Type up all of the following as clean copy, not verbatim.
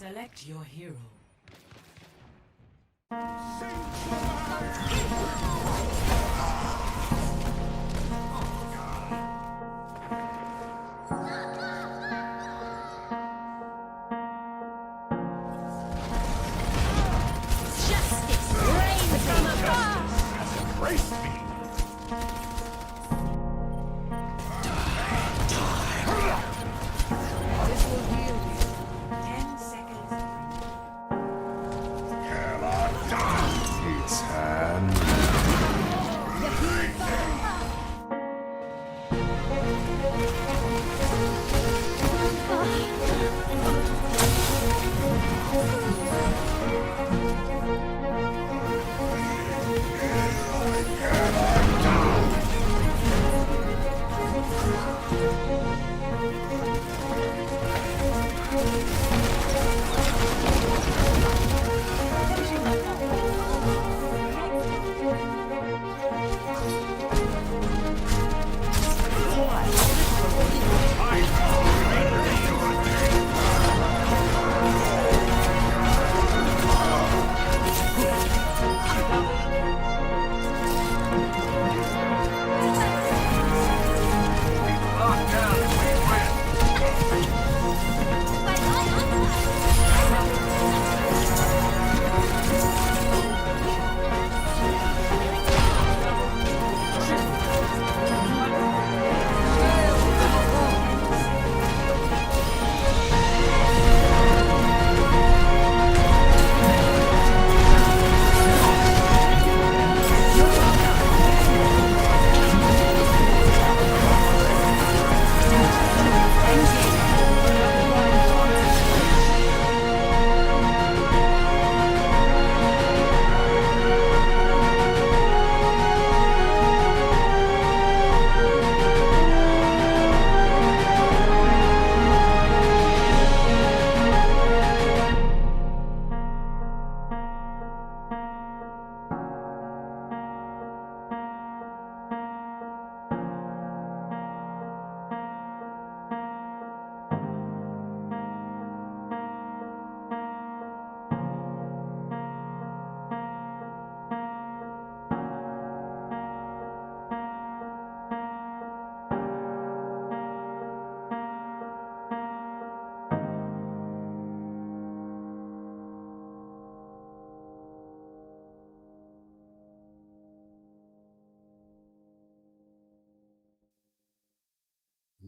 Select your hero. Justice reigns from above! Embrace me! This will heal you. 10 seconds. Cannot die! Its hand.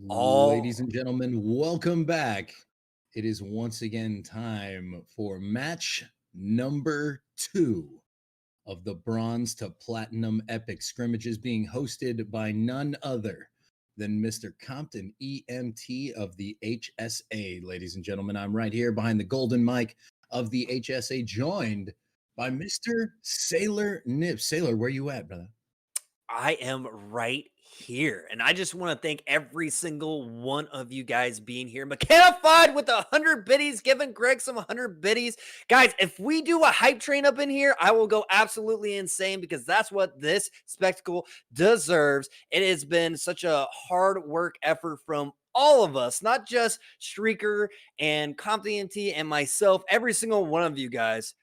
Ladies and gentlemen, welcome back. It is once again time for match number 2 of the Bronze to Platinum Epic scrimmages, being hosted by none other than Mr. Compton EMT of the HSA. Ladies and gentlemen, I'm right here behind the golden mic of the HSA, joined by Mr. Sailor Nips. Sailor, where you at, brother? I am right here. And I just want to thank every single one of you guys being here. Mechanified with 100 biddies, giving Greg some 100 biddies. Guys, if we do a hype train up in here, I will go absolutely insane because that's what this spectacle deserves. It has been such a hard work effort from all of us, not just Streaker and CompTNT and myself, every single one of you guys.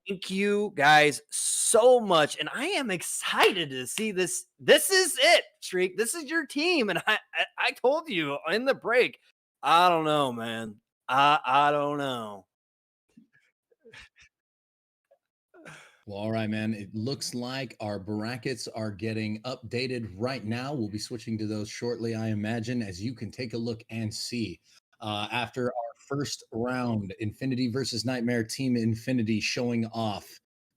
Thank you guys so much. And I am excited to see this. This is it, Streak. This is your team. And I told you in the break, I don't know, man. I don't know. Well, all right, man. It looks like our brackets are getting updated right now. We'll be switching to those shortly, I imagine, as you can take a look and see. After our first round, Infinity versus Nightmare, Team Infinity showing off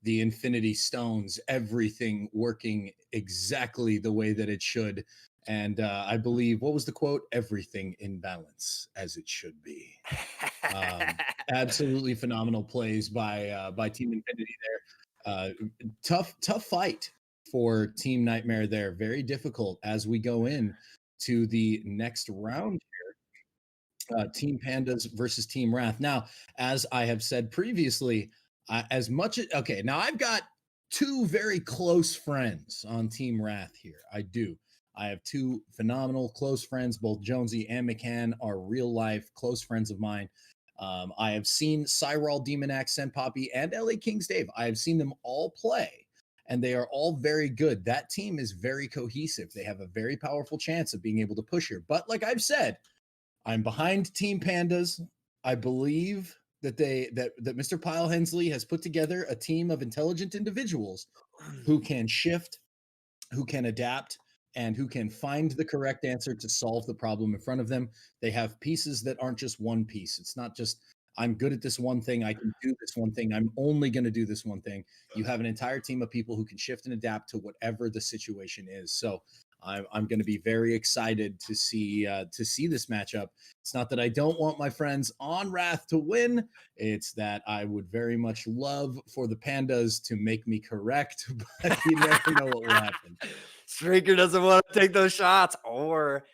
the Infinity Stones, everything working exactly the way that it should. And I believe, what was the quote? Everything in balance as it should be. Absolutely phenomenal plays by Team Infinity there. Tough fight for Team Nightmare there. Very difficult as we go in to the next round here. Team Pandas versus Team Wrath. Now, as I have said previously, as much as okay, now I've got two very close friends on Team Wrath here. I do. I have two phenomenal close friends. Both Jonesy and McCann are real life close friends of mine. I have seen Cyril, Demonax, Senpapi, and LA Kings Dave. I have seen them all play, and they are all very good. That team is very cohesive. They have a very powerful chance of being able to push here. But like I've said, I'm behind Team Pandas. I believe that that Mr. Pyle Hensley has put together a team of intelligent individuals who can shift, who can adapt, and who can find the correct answer to solve the problem in front of them. They have pieces that aren't just one piece. It's not just I'm good at this one thing, I can do this one thing, I'm only going to do this one thing. You have an entire team of people who can shift and adapt to whatever the situation is. So I'm going to be very excited to see this matchup. It's not that I don't want my friends on Wrath to win. It's that I would very much love for the Pandas to make me correct, but you never know what will happen. Streaker doesn't want to take those shots or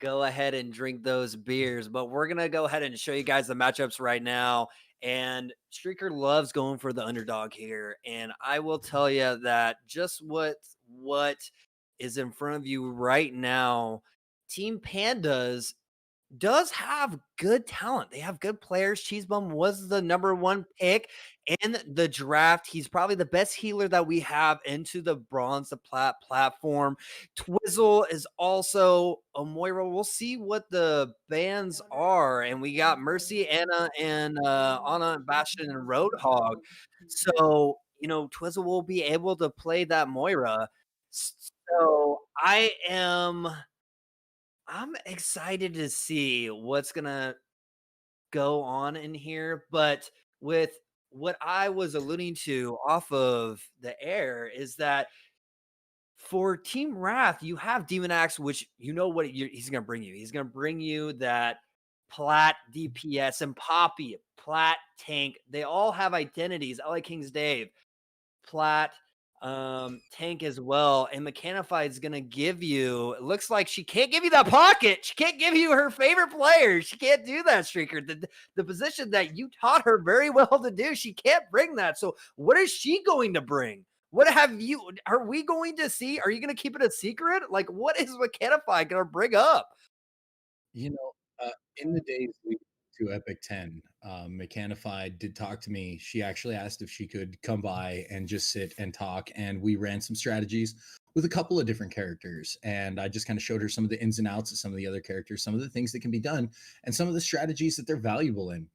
go ahead and drink those beers, but we're going to go ahead and show you guys the matchups right now. And Streaker loves going for the underdog here. And I will tell you that just what is in front of you right now, Team Pandas does have good talent. They have good players. Cheesebum was the #1 pick in the draft. He's probably the best healer that we have into the Bronze to Plat platform. Twizzle is also a Moira. We'll see what the bans are. And we got Mercy, Anna, and Anna, Bastion, and Roadhog. So, you know, Twizzle will be able to play that Moira. So I'm excited to see what's gonna go on in here, but with what I was alluding to off of the air is that for Team Wrath, you have Demonax, which you know what he's gonna bring you. He's gonna bring you that Plat DPS and Poppy, Plat tank. They all have identities. I like King's Dave, Plat tank as well, and Mechanified is gonna give you, it looks like she can't give you that pocket, she can't give you her favorite player, she can't do that, Streaker. The position that you taught her very well to do, she can't bring that. So what is she going to bring? What are we going to see? Are you going to keep it a secret? Like, what is Mechanified gonna bring up? You know, in the days leading to Epic 10, Mechanified did talk to me. She actually asked if she could come by and just sit and talk, and we ran some strategies with a couple of different characters. And I just kind of showed her some of the ins and outs of some of the other characters, some of the things that can be done, and some of the strategies that they're valuable in.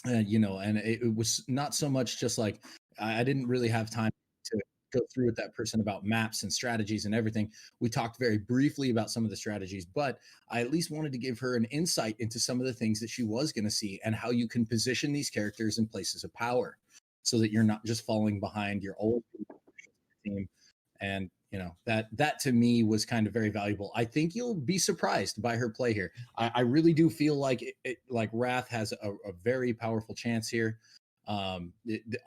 You know, and it was not so much just like I didn't really have time to go through with that person about maps and strategies and everything. We talked very briefly about some of the strategies, but I at least wanted to give her an insight into some of the things that she was going to see and how you can position these characters in places of power so that you're not just falling behind your old team. And you know, that to me was kind of very valuable. I think you'll be surprised by her play here. I really do feel like like Wrath has a very powerful chance here.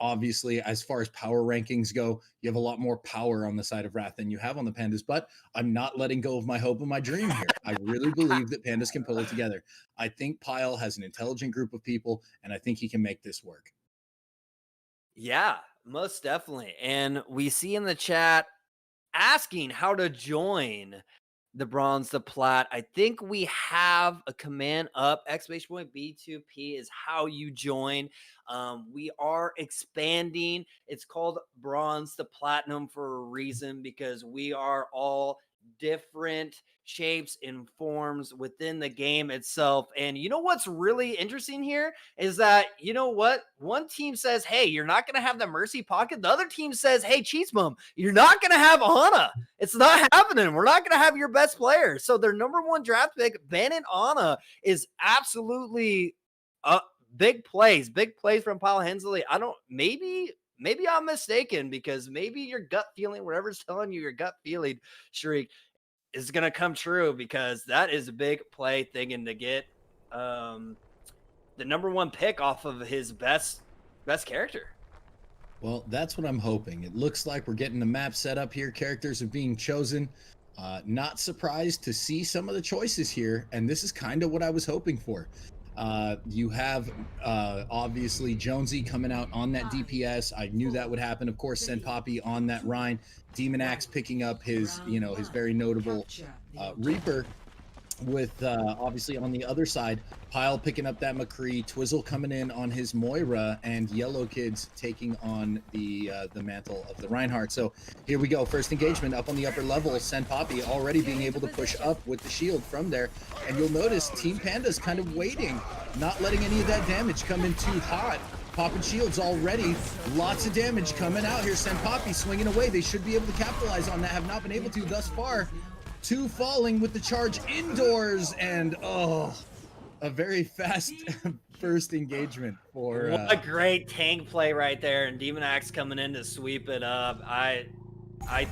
Obviously, as far as power rankings go, you have a lot more power on the side of Wrath than you have on the Pandas, but I'm not letting go of my hope and my dream here. I really believe that Pandas can pull it together. I think Pyle has an intelligent group of people, and I think he can make this work. Yeah, most definitely. And we see in the chat asking how to join the Bronze to Plat. I think we have a command up. !B2P is how you join. We are expanding. It's called Bronze to Platinum for a reason, because we are all different shapes and forms within the game itself. And you know what's really interesting here is that, you know what? One team says, hey, you're not going to have the Mercy pocket. The other team says, hey, Cheese Bum, you're not going to have Ana. It's not happening. We're not going to have your best player. So their #1 draft pick, Bannon Ana, is absolutely big plays from Paul Hensley. Maybe I'm mistaken, because maybe your gut feeling, whatever's telling you your gut feeling, Shriek, is going to come true, because that is a big play thinking to get the #1 pick off of his best character. Well, that's what I'm hoping. It looks like we're getting the map set up here. Characters are being chosen. Not surprised to see some of the choices here, and this is kind of what I was hoping for. You have obviously Jonesy coming out on that DPS. I knew that would happen. Of course, Senpapi on that Rhine. Demonax picking up his, his very notable Reaper. with obviously on the other side, Pyle picking up that McCree, Twizzle coming in on his Moira, and Yellow Kids taking on the mantle of the Reinhardt. So here we go. First engagement up on the upper level. Send Poppy already being able to push up with the shield from there. And you'll notice Team Panda's kind of waiting, not letting any of that damage come in too hot. Popping shields already. Lots of damage coming out here. Send Poppy swinging away. They should be able to capitalize on that. Have not been able to thus far. 2 falling with the charge indoors, and oh, a very fast first engagement for what a great tank play right there, and Demon Axe coming in to sweep it up. I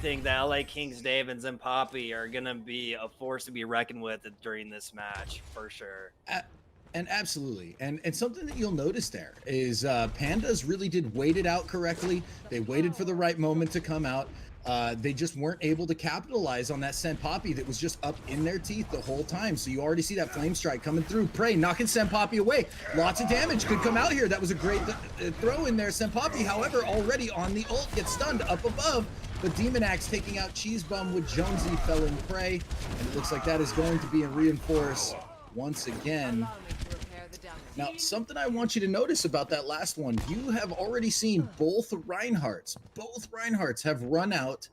think the LA Kings, Davins, and Poppy are gonna be a force to be reckoned with during this match for sure. And absolutely, and something that you'll notice there is Pandas really did wait it out correctly. They waited for the right moment to come out. They just weren't able to capitalize on that Send Poppy that was just up in their teeth the whole time. So you already see that Flame Strike coming through. Prey knocking Send Poppy away. Lots of damage could come out here. That was a great throw in there. Send Poppy, however, already on the ult, gets stunned up above. But Demon Axe taking out Cheese Bum with Jonesy felling Prey. And it looks like that is going to be a reinforce once again. Now, something I want you to notice about that last one, you have already seen both Reinhardts. Both Reinhardts have run out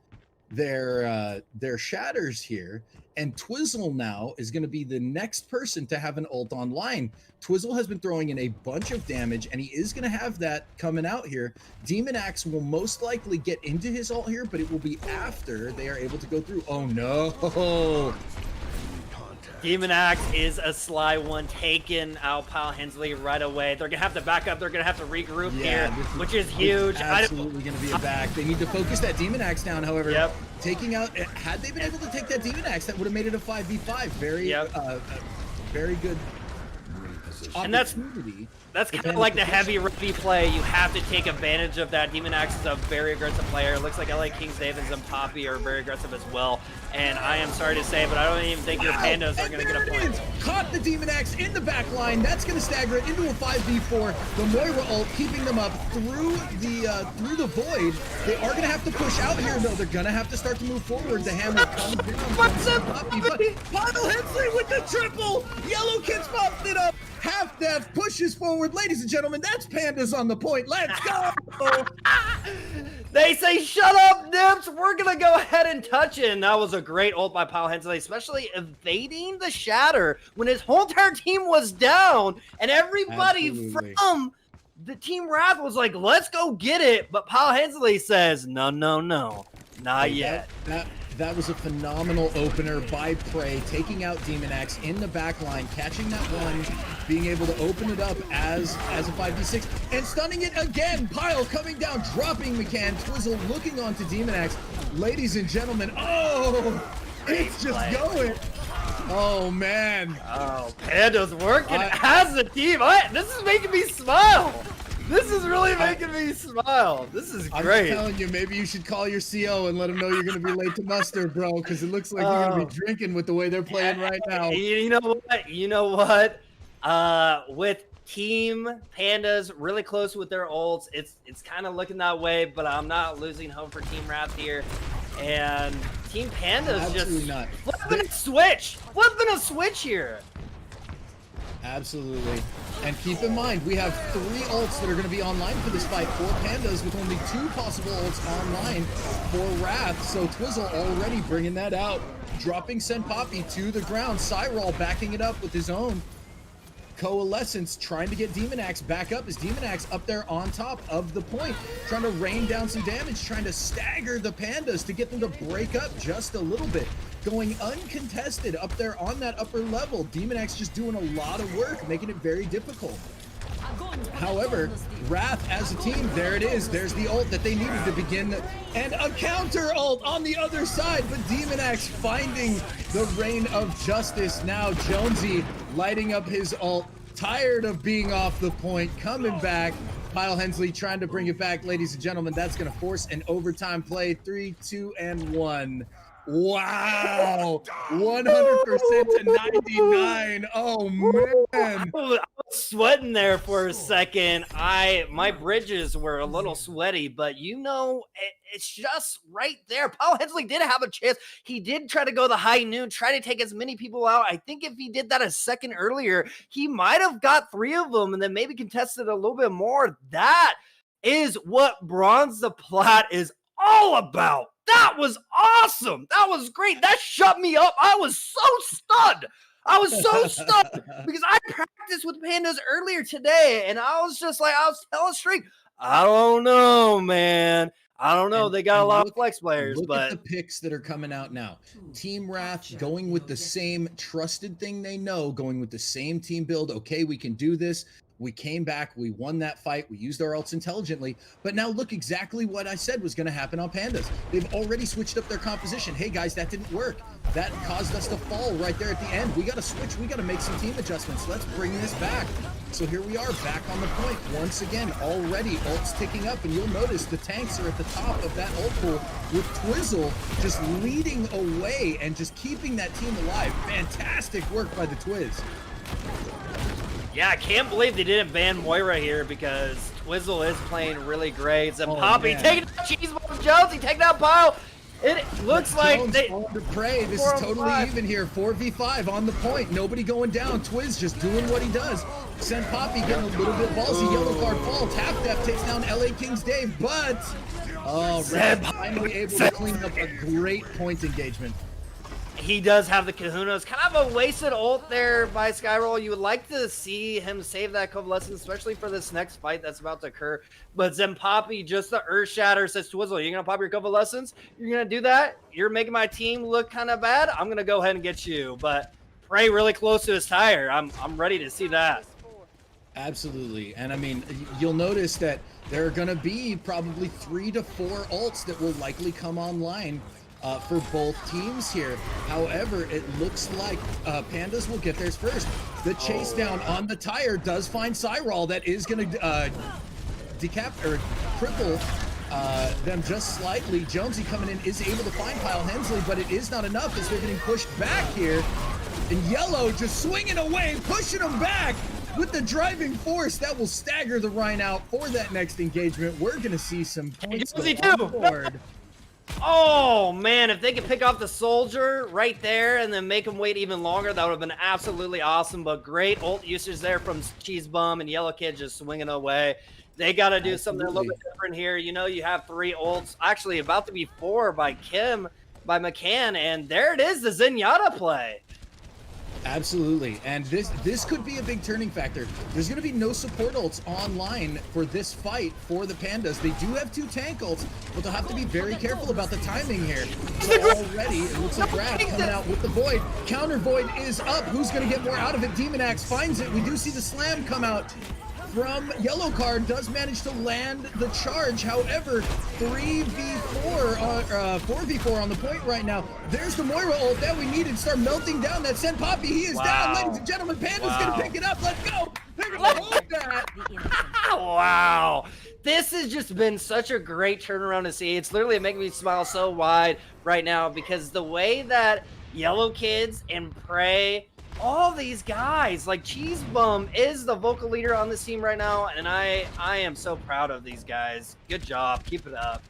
their shatters here, and Twizzle now is going to be the next person to have an ult online. Twizzle has been throwing in a bunch of damage, and he is going to have that coming out here. Demon Axe will most likely get into his ult here, but it will be after they are able to go through. Oh, no. Demon Axe is a sly one, taking out Pyle Hensley right away. They're gonna have to back up. They're gonna have to regroup here, which is huge. Absolutely gonna be a back. They need to focus that Demon Axe down. However, taking out. Had they been able to take that Demon Axe, that would have made it a 5v5. Very good. And that's kind of like the heavy ready play. You have to take advantage of that. Demon Axe is a very aggressive player. It looks like LA Kings, Davins, and Poppy are very aggressive as well. And I am sorry to say, but I don't even think your Pandas are going to get a point. Caught the Demon Axe in the back line. That's going to stagger it into a 5v4. The Moira ult keeping them up through the void. They are going to have to push out here. No, they're going to have to start to move forward. The hammer comes down from Poppy, but Pyle Hensley with the triple. Yellow Kids popped it up. Half Death pushes forward. Ladies and gentlemen, that's Pandas on the point. Let's go. They say, shut up, Nips. We're going to go ahead and touch it. And that was a great ult by Pyle Hensley, especially evading the shatter when his whole entire team was down. And everybody from the Team Wrath was like, let's go get it. But Pyle Hensley says, no, not yet. That was a phenomenal opener by Prey, taking out Demon Axe in the back line, catching that one, being able to open it up as a 5v6, and stunning it again. Pyle coming down, dropping McCann. Twizzle looking onto Demon Axe. Ladies and gentlemen, it's just going. Oh, man. Oh, Panda's working as a team. This is making me smile. This is really making me smile. This is great. I'm telling you, maybe you should call your CO and let him know you're going to be late to muster, bro, because it looks like you're going to be drinking with the way they're playing right now. You know what? With Team Pandas really close with their ults, it's kind of looking that way, but I'm not losing hope for Team Wrath here. And Team Pandas flipping a switch here. Absolutely. And keep in mind, we have 3 ults that are going to be online for this fight for Pandas, with only 2 possible ults online for Wrath. So Twizzle already bringing that out, dropping Send Poppy to the ground. Cyril backing it up with his own Coalescence, trying to get Demon Axe back up. Is Demon Axe up there on top of the point, trying to rain down some damage, trying to stagger the Pandas to get them to break up just a little bit. Going uncontested up there on that upper level. Demon Axe just doing a lot of work, making it very difficult. However, Wrath as a team, there it is. There's the ult that they needed to begin, and a counter ult on the other side, but Demon Axe finding the reign of justice. Now Jonesy lighting up his ult, tired of being off the point, coming back. Pyle Hensley trying to bring it back. Ladies and gentlemen, that's going to force an overtime play. 3, 2, and 1. Wow, 100% to 99. Oh man. I was sweating there for a second. My bridges were a little sweaty, but it's just right there. Paul Hensley did have a chance. He did try to go the high noon, try to take as many people out. I think if he did that a second earlier, he might have got 3 of them and then maybe contested a little bit more. That is what Bronze the Plat is all about. That was awesome. That was great. That shut me up. I was so stunned. I was so stunned because I practiced with Pandas earlier today, and I was just like, I was telling Streak, I don't know, man. I don't know. They got a lot of flex players, look but at the picks that are coming out now. Team Wrath going with the same trusted thing they know, going with the same team build. Okay, we can do this. We came back, we won that fight, we used our ults intelligently, but now look exactly what I said was going to happen on Pandas. They've already switched up their composition. Hey guys, that didn't work. That caused us to fall right there at the end. We got to switch, we got to make some team adjustments. Let's bring this back. So here we are back on the point once again, already ults ticking up, and you'll notice the tanks are at the top of that ult pool with Twizzle just leading away and just keeping that team alive. Fantastic work by the Twiz. yeah, I can't believe they didn't ban Moira here because Twizzle is playing really great. And Poppy man. taking out Cheese Bomb Jones, he taking out Pyle. It looks like Jones they on to Prey. This is totally even here. 4v5 on the point. Nobody going down. Twiz just doing what he does. Send Poppy getting a little bit ballsy. Yellow card falls. Half Def takes down LA King's Dave, but Red finally able to clean up a great point engagement. he does have the kahunas. Kind of a wasted ult there by Skyroll. You would like to see him save that convalescence, especially for this next fight that's about to occur. But Zempapi, just the Earth Shatter, says Twizzle, you're going to pop your convalescence? You're going to do that? You're making my team look kind of bad? I'm going to go ahead and get you. But Prey really close to his tire. I'm ready to see that. Absolutely. And I mean, you'll notice that there are going to be probably 3 to 4 ults that will likely come online for both teams here. However, it looks like Pandas will get theirs first. The chase down on the tire does find Cyril. That is going to cripple them just slightly. Jonesy coming in is able to find Kyle Hensley, but it is not enough as they're getting pushed back here. And Yellow just swinging away, pushing them back with the driving force that will stagger the Rhine out for that next engagement. We're going to see some points go on board. Oh, man, if they could pick off the soldier right there and then make him wait even longer, that would have been absolutely awesome. But great ult usage there from Cheese Bum and Yellow Kid just swinging away. They got to do something a little bit different here. You know, you have 3 ults, actually about to be 4 by McCann, and there it is, the Zenyatta play. Absolutely, and this could be a big turning factor. There's going to be no support ults online for this fight for the Pandas. They do have 2 tank ults, but they'll have to be very careful about the timing here. So already, it looks like Raph coming out with the Void. Counter Void is up. Who's going to get more out of it? Demon Axe finds it. We do see the slam come out from Yellow Card, does manage to land the charge. However, 4v4 on the point right now. There's the Moira ult that we needed. Start melting down that Send Poppy. He is down, ladies and gentlemen. Panda's gonna pick it up. Let's go. They're gonna hold that. Wow. This has just been such a great turnaround to see. It's literally making me smile so wide right now because the way that Yellow Kids and Prey, all these guys, like Cheese Bum is the vocal leader on this team right now, and I am so proud of these guys. Good job. Keep it up.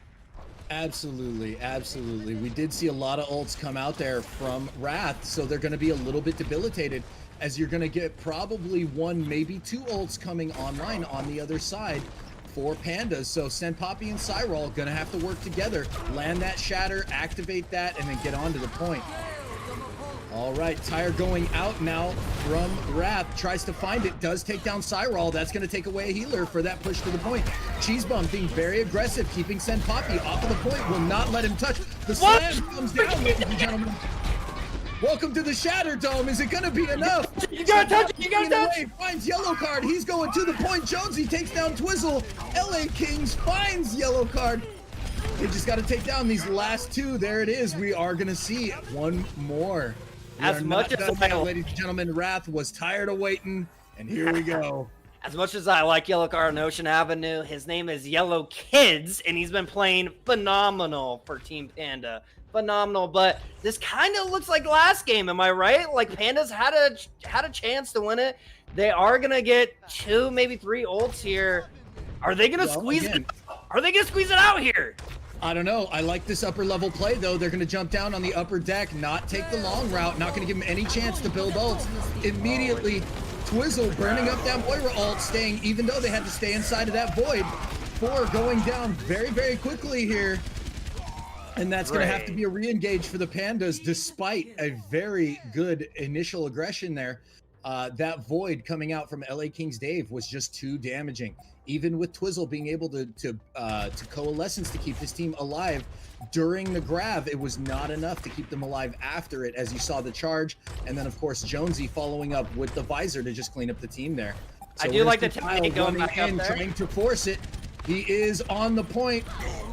Absolutely, absolutely. We did see a lot of ults come out there from Wrath, so they're going to be a little bit debilitated as you're going to get probably 1, maybe 2 ults coming online on the other side for Pandas. So Send Poppy and Cyril going to have to work together, land that shatter, activate that, and then get on to the point. All right, Tire going out now from Wrath, tries to find it, does take down Cyril. That's going to take away a healer for that push to the point. Cheese Bum being very aggressive, keeping Send Poppy off of the point, will not let him touch. The slam comes down, ladies and gentlemen. Welcome to the Shatter Dome. Is it going to be enough? You got to touch it. You got to touch it. Finds Yellow Card. He's going to the point. Jonesy takes down Twizzle. LA Kings finds Yellow Card. They just got to take down these last 2. There it is. We are going to see 1 more. As much as ladies and gentlemen, Wrath was tired of waiting, and here we go. As much as I like Yellow Card on Ocean Avenue, his name is Yellow Kids, and he's been playing phenomenal for Team Panda phenomenal. But this kind of looks like last game, am I right? Like Pandas had a chance to win it. They are gonna get 2, maybe 3 ults here. Are they gonna squeeze it? Are they gonna squeeze it out here? I don't know. I like this upper level play though. They're going to jump down on the upper deck, not take the long route, not going to give them any chance to build ults. Immediately, Twizzle burning up that Moira ult, staying, even though they had to stay inside of that void, 4 going down very, very quickly here. And that's going to have to be a re-engage for the Pandas, despite a very good initial aggression there. That void coming out from LA King's Dave was just too damaging. Even with Twizzle being able to coalescence to keep his team alive during the grab, it was not enough to keep them alive after it, as you saw the charge. And then, of course, Jonesy following up with the visor to just clean up the team there. So I do like the technique going back up there. Trying to force it. He is on the point.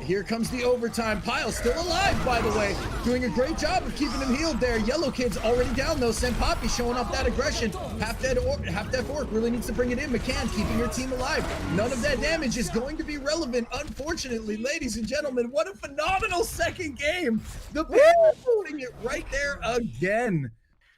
Here comes the overtime. Pyle still alive, by the way. Doing a great job of keeping him healed there. Yellow Kid's already down, though. Senpapi showing off that aggression. Half Dead Orc really needs to bring it in. McCann keeping your team alive. None of that damage is going to be relevant, unfortunately. Ladies and gentlemen, what a phenomenal second game. The Panthers putting it right there again.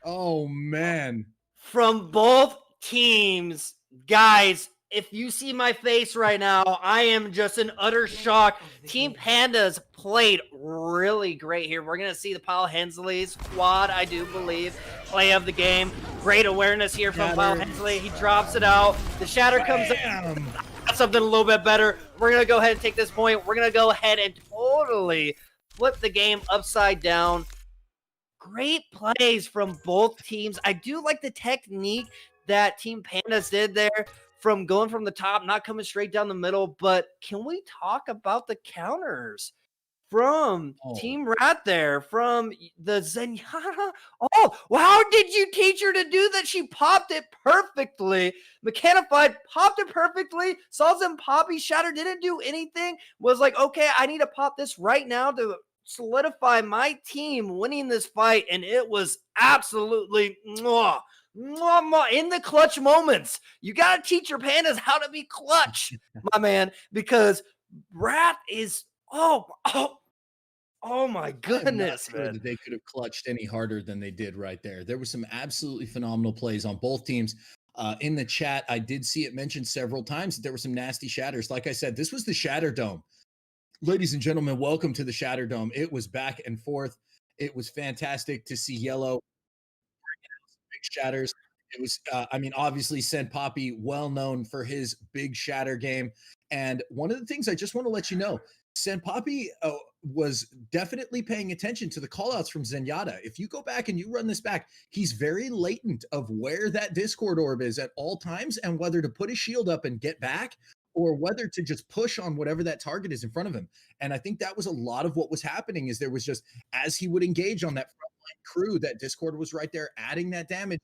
Oh, man. From both teams, guys, if you see my face right now, I am just in utter shock. Team Pandas played really great here. We're going to see the Paul Hensley squad, I do believe, play of the game. Great awareness here from Paul Hensley. He drops it out. The shatter comes up. That's something a little bit better. We're going to go ahead and take this point. We're going to go ahead and totally flip the game upside down. Great plays from both teams. I do like the technique that Team Pandas did there, from going from the top, not coming straight down the middle. But can we talk about the counters from Team Rat there, from the Zenyatta? Oh, well, how did you teach her to do that? She popped it perfectly. Mechanified popped it perfectly. Saw Poppy Shatter didn't do anything. Was like, okay, I need to pop this right now to solidify my team winning this fight. And it was absolutely in the clutch moments. You got to teach your Pandas how to be clutch, my man, because Wrath is oh my goodness, man. That they could have clutched any harder than they did right there. There were some absolutely phenomenal plays on both teams. In the chat, I did see it mentioned several times that there were some nasty shatters. Like I said, this was the Shatter Dome. Ladies and gentlemen, welcome to the Shatter Dome. It was back and forth. It was fantastic to see Yellow big shatters. It was, obviously, Senpapi, well known for his big shatter game. And one of the things I just want to let you know, Senpapi was definitely paying attention to the callouts from Zenyatta. If you go back and you run this back, he's very latent of where that Discord orb is at all times and whether to put his shield up and get back or whether to just push on whatever that target is in front of him. And I think that was a lot of what was happening, is there was just, as he would engage on that frontline crew, that Discord was right there adding that damage.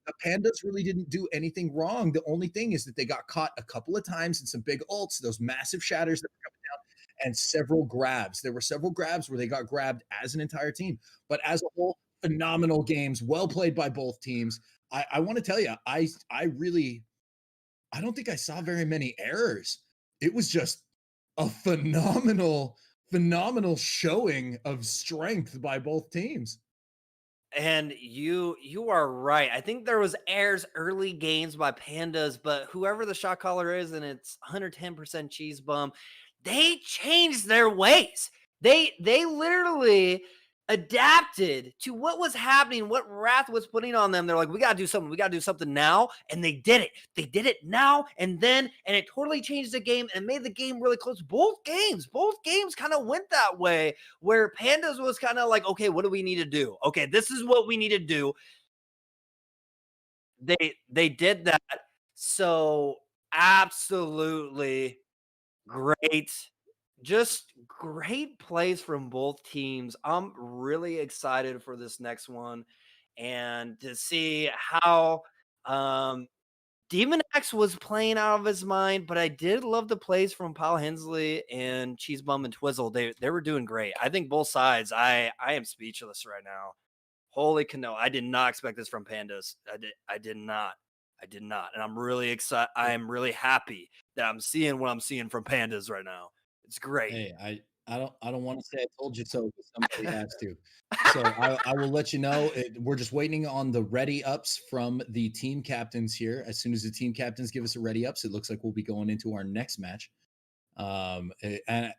The Pandas really didn't do anything wrong. The only thing is that they got caught a couple of times in some big ults, those massive shatters that were coming down, and several grabs. There were several grabs where they got grabbed as an entire team. But as a whole, phenomenal games, well played by both teams. I want to tell you, I don't think I saw very many errors. It was just a phenomenal showing of strength by both teams. And you are right. I think there was errors early games by Pandas, but whoever the shot caller is, and it's 110% cheese bum, they changed their ways. They literally adapted to what was happening, what Wrath was putting on them. They're like, we gotta do something. We gotta do something now. And they did it. They did it now and then, and it totally changed the game and made the game really close. Both games kind of went that way, where Pandas was kind of like, okay, what do we need to do? Okay, this is what we need to do. They did that. So absolutely great. Just great plays from both teams. I'm really excited for this next one and to see how Demon X was playing out of his mind, but I did love the plays from Paul Hensley and Cheese Bum and Twizzle. They were doing great. I think both sides. I am speechless right now. Holy cano. I did not expect this from Pandas. I did not. And I'm really excited. I am really happy that I'm seeing what I'm seeing from Pandas right now. It's great. Hey, I don't want to say I told you so, but somebody has to. So I will let you know. We're just waiting on the ready ups from the team captains here. As soon as the team captains give us a ready ups, it looks like we'll be going into our next match. And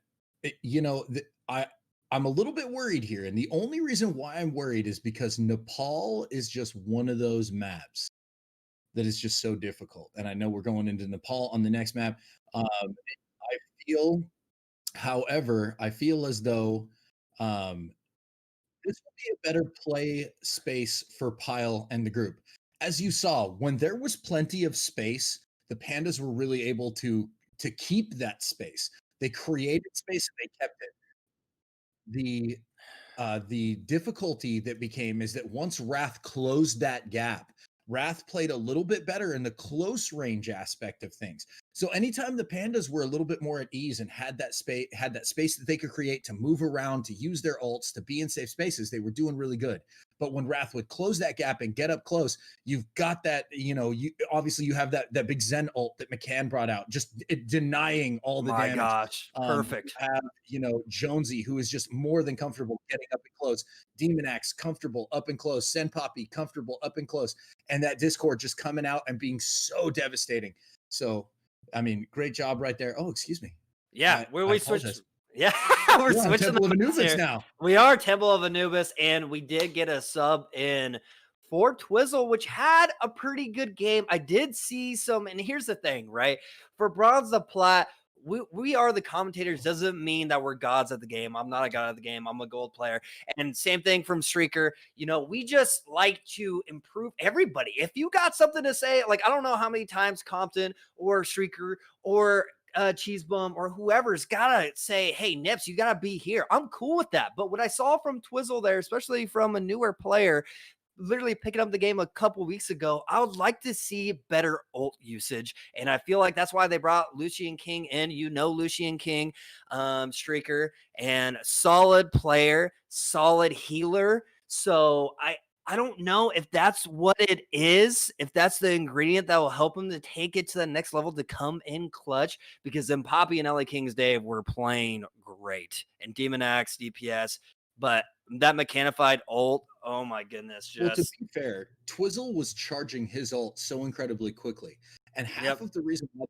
you know, I'm a little bit worried here, and the only reason why I'm worried is because Nepal is just one of those maps that is just so difficult. And I know we're going into Nepal on the next map. I feel, however, I feel as though um, this would be a better play space for Pyle and the group. As you saw, when there was plenty of space, the Pandas were really able to keep that space. They created space and they kept it. The difficulty that became is that once Wrath closed that gap, Wrath played a little bit better in the close range aspect of things. So anytime the Pandas were a little bit more at ease and had that space that they could create to move around, to use their ults, to be in safe spaces, they were doing really good. But when Wrath would close that gap and get up close, you've got that, you obviously you have that big Zen ult that McCann brought out, just denying all the My damage. gosh, perfect. You have, Jonesy, who is just more than comfortable getting up and close. Demonax, comfortable up and close. Sen Poppy, comfortable up and close. And that Discord just coming out and being so devastating. So, I mean, great job right there. Oh, excuse me. Yeah, where I we switched. apologize. Yeah, we're We're on switching Temple the of maps Anubis here. now. We are Temple of Anubis, and we did get a sub in for Twizzle, which had a pretty good game. I did see some, and here's the thing, right? For Bronze the Plat, we are the commentators. Doesn't mean that we're gods at the game. I'm not a god at the game. I'm a gold player. And same thing from Streaker. We just like to improve everybody. If you got something to say, like I don't know how many times Compton or Streaker or Cheese Bum or whoever's gotta say, hey, Nips, you gotta be here. I'm cool with that. But what I saw from Twizzle there, especially from a newer player, literally picking up the game a couple weeks ago, I would like to see better ult usage. And I feel like that's why they brought Lucian King in. Lucian King, Streaker, and solid player, solid healer. So I don't know if that's what it is, if that's the ingredient that will help him to take it to the next level, to come in clutch, because then Poppy and LA King's Dave were playing great, and Demonax, DPS, but that mechanified ult, oh my goodness, Well, to just be fair, Twizzle was charging his ult so incredibly quickly. And half yep. of the reason why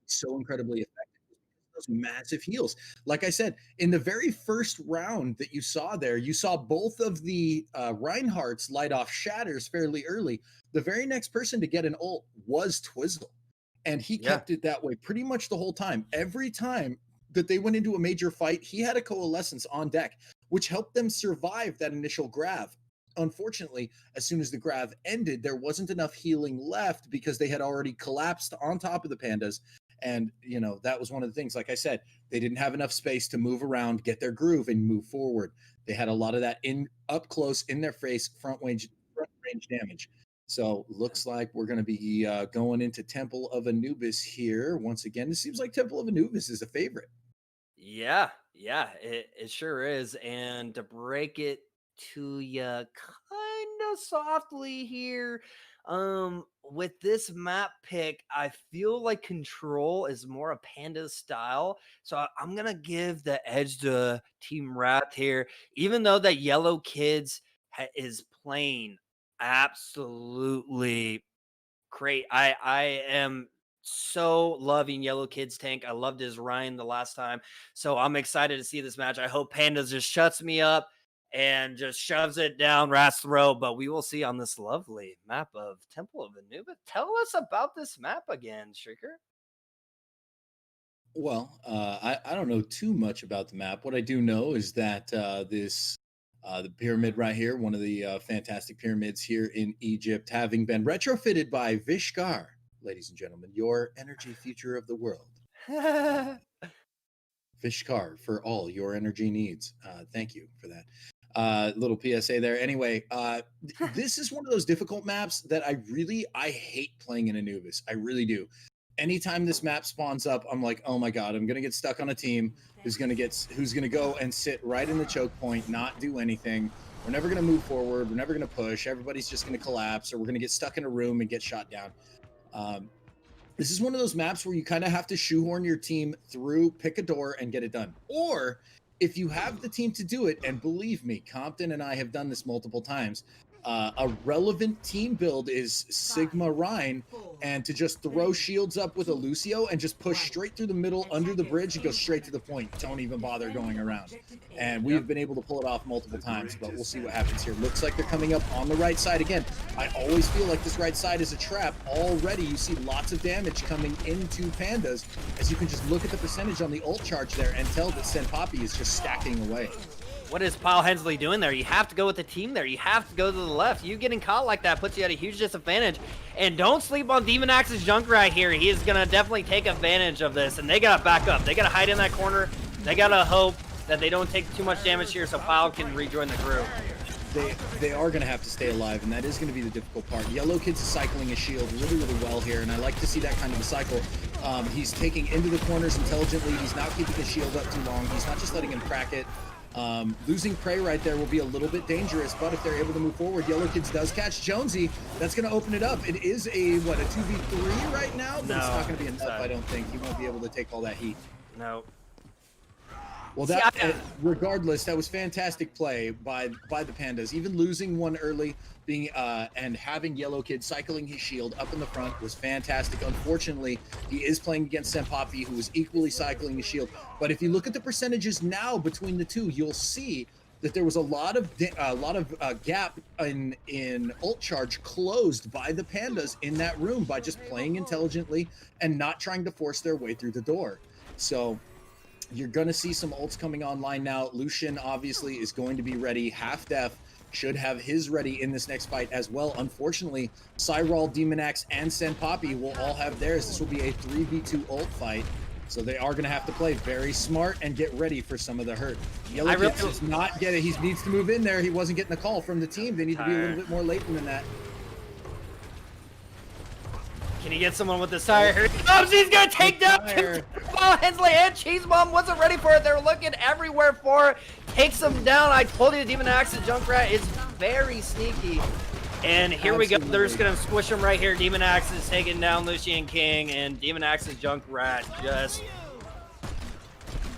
so incredibly effective those massive heals. Like I said, in the very first round that you saw there, you saw both of the Reinhardts light off shatters fairly early. The very next person to get an ult was Twizzle. And he Yeah. kept it that way pretty much the whole time. Every time that they went into a major fight, he had a coalescence on deck, which helped them survive that initial grav. Unfortunately, as soon as the grav ended, there wasn't enough healing left because they had already collapsed on top of the Pandas. And, that was one of the things. Like I said, they didn't have enough space to move around, get their groove, and move forward. They had a lot of that in up close, in their face, front range damage. So looks like we're going to be going into Temple of Anubis here. Once again, it seems like Temple of Anubis is a favorite. Yeah, it sure is. And to break it to you kind of softly here, with this map pick, I feel like Control is more a Panda style. So I'm gonna give the edge to Team Wrath here, even though that Yellow Kids is playing absolutely great. I am so loving Yellow Kid's tank. I loved his Ryan the last time. So I'm excited to see this match. I hope Pandas just shuts me up and just shoves it down Rat's throat. But we will see on this lovely map of Temple of Anubis. Tell us about this map again, Shrieker. Well, I don't know too much about the map. What I do know is that the pyramid right here, one of the fantastic pyramids here in Egypt, having been retrofitted by Vishkar, ladies and gentlemen, your energy future of the world. Vishkar for all your energy needs. Thank you for that. Little PSA there. Anyway, this is one of those difficult maps that I hate playing in Anubis. I really do. Anytime this map spawns up, I'm like, oh my god, I'm gonna get stuck on a team who's gonna go and sit right in the choke point, not do anything. We're never gonna move forward. We're never gonna push. Everybody's just gonna collapse, or we're gonna get stuck in a room and get shot down. This is one of those maps where you kind of have to shoehorn your team through, pick a door, and get it done. Or if you have the team to do it, and believe me, Compton and I have done this multiple times, a relevant team build is Sigma Rhine, and to just throw shields up with a Lucio and just push straight through the middle, under the bridge, and go straight to the point. Don't even bother going around. And we've been able to pull it off multiple times, but we'll see what happens here. Looks like they're coming up on the right side again. I always feel like this right side is a trap. Already you see lots of damage coming into Pandas, as you can just look at the percentage on the ult charge there and tell that Senpapi is just stacking away. What is Paul Hensley doing there? You have to go with the team there. You have to go to the left. You getting caught like that puts you at a huge disadvantage. And don't sleep on Demon Axe's Junkrat here. He is going to definitely take advantage of this. And they got to back up. They got to hide in that corner. They got to hope that they don't take too much damage here so Paul can rejoin the group. They are going to have to stay alive, and that is going to be the difficult part. Yellow Kid's cycling his shield really, really well here, and I like to see that kind of a cycle. He's taking into the corners intelligently. He's not keeping his shield up too long. He's not just letting him crack it. Losing prey right there will be a little bit dangerous, but if they're able to move forward, Yellow Kids does catch Jonesy. That's going to open it up. It is a 2v3 right now, but it's not going to be enough, I don't think. He won't be able to take all that heat. No. Well, regardless, that was fantastic play by the Pandas. Even losing one early, and having Yellow Kid cycling his shield up in the front was fantastic. Unfortunately, he is playing against Senpapi, who is equally cycling his shield. But if you look at the percentages now between the two, you'll see that there was a lot of gap in ult charge closed by the Pandas in that room by just playing intelligently and not trying to force their way through the door. So you're going to see some ults coming online now. Lucian obviously is going to be ready. Half Def should have his ready in this next fight as well. Unfortunately, Cyril, Demonax, and Senpapi will all have theirs. This will be a 3v2 ult fight. So they are going to have to play very smart and get ready for some of the hurt. Yellow Kid does not get it. He needs to move in there. He wasn't getting a call from the team. They need to be a little bit more latent than that. Can he get someone with this tire? Here he comes. He's going to take down Paul Hensley, and Cheese Bomb wasn't ready for it. They're looking everywhere for it. Takes him down. I told you, Demon Axe's Junkrat is very sneaky. And here we go. They're just going to squish him right here. Demon Axe is taking down Lucian King, and Demon Axe's Junkrat just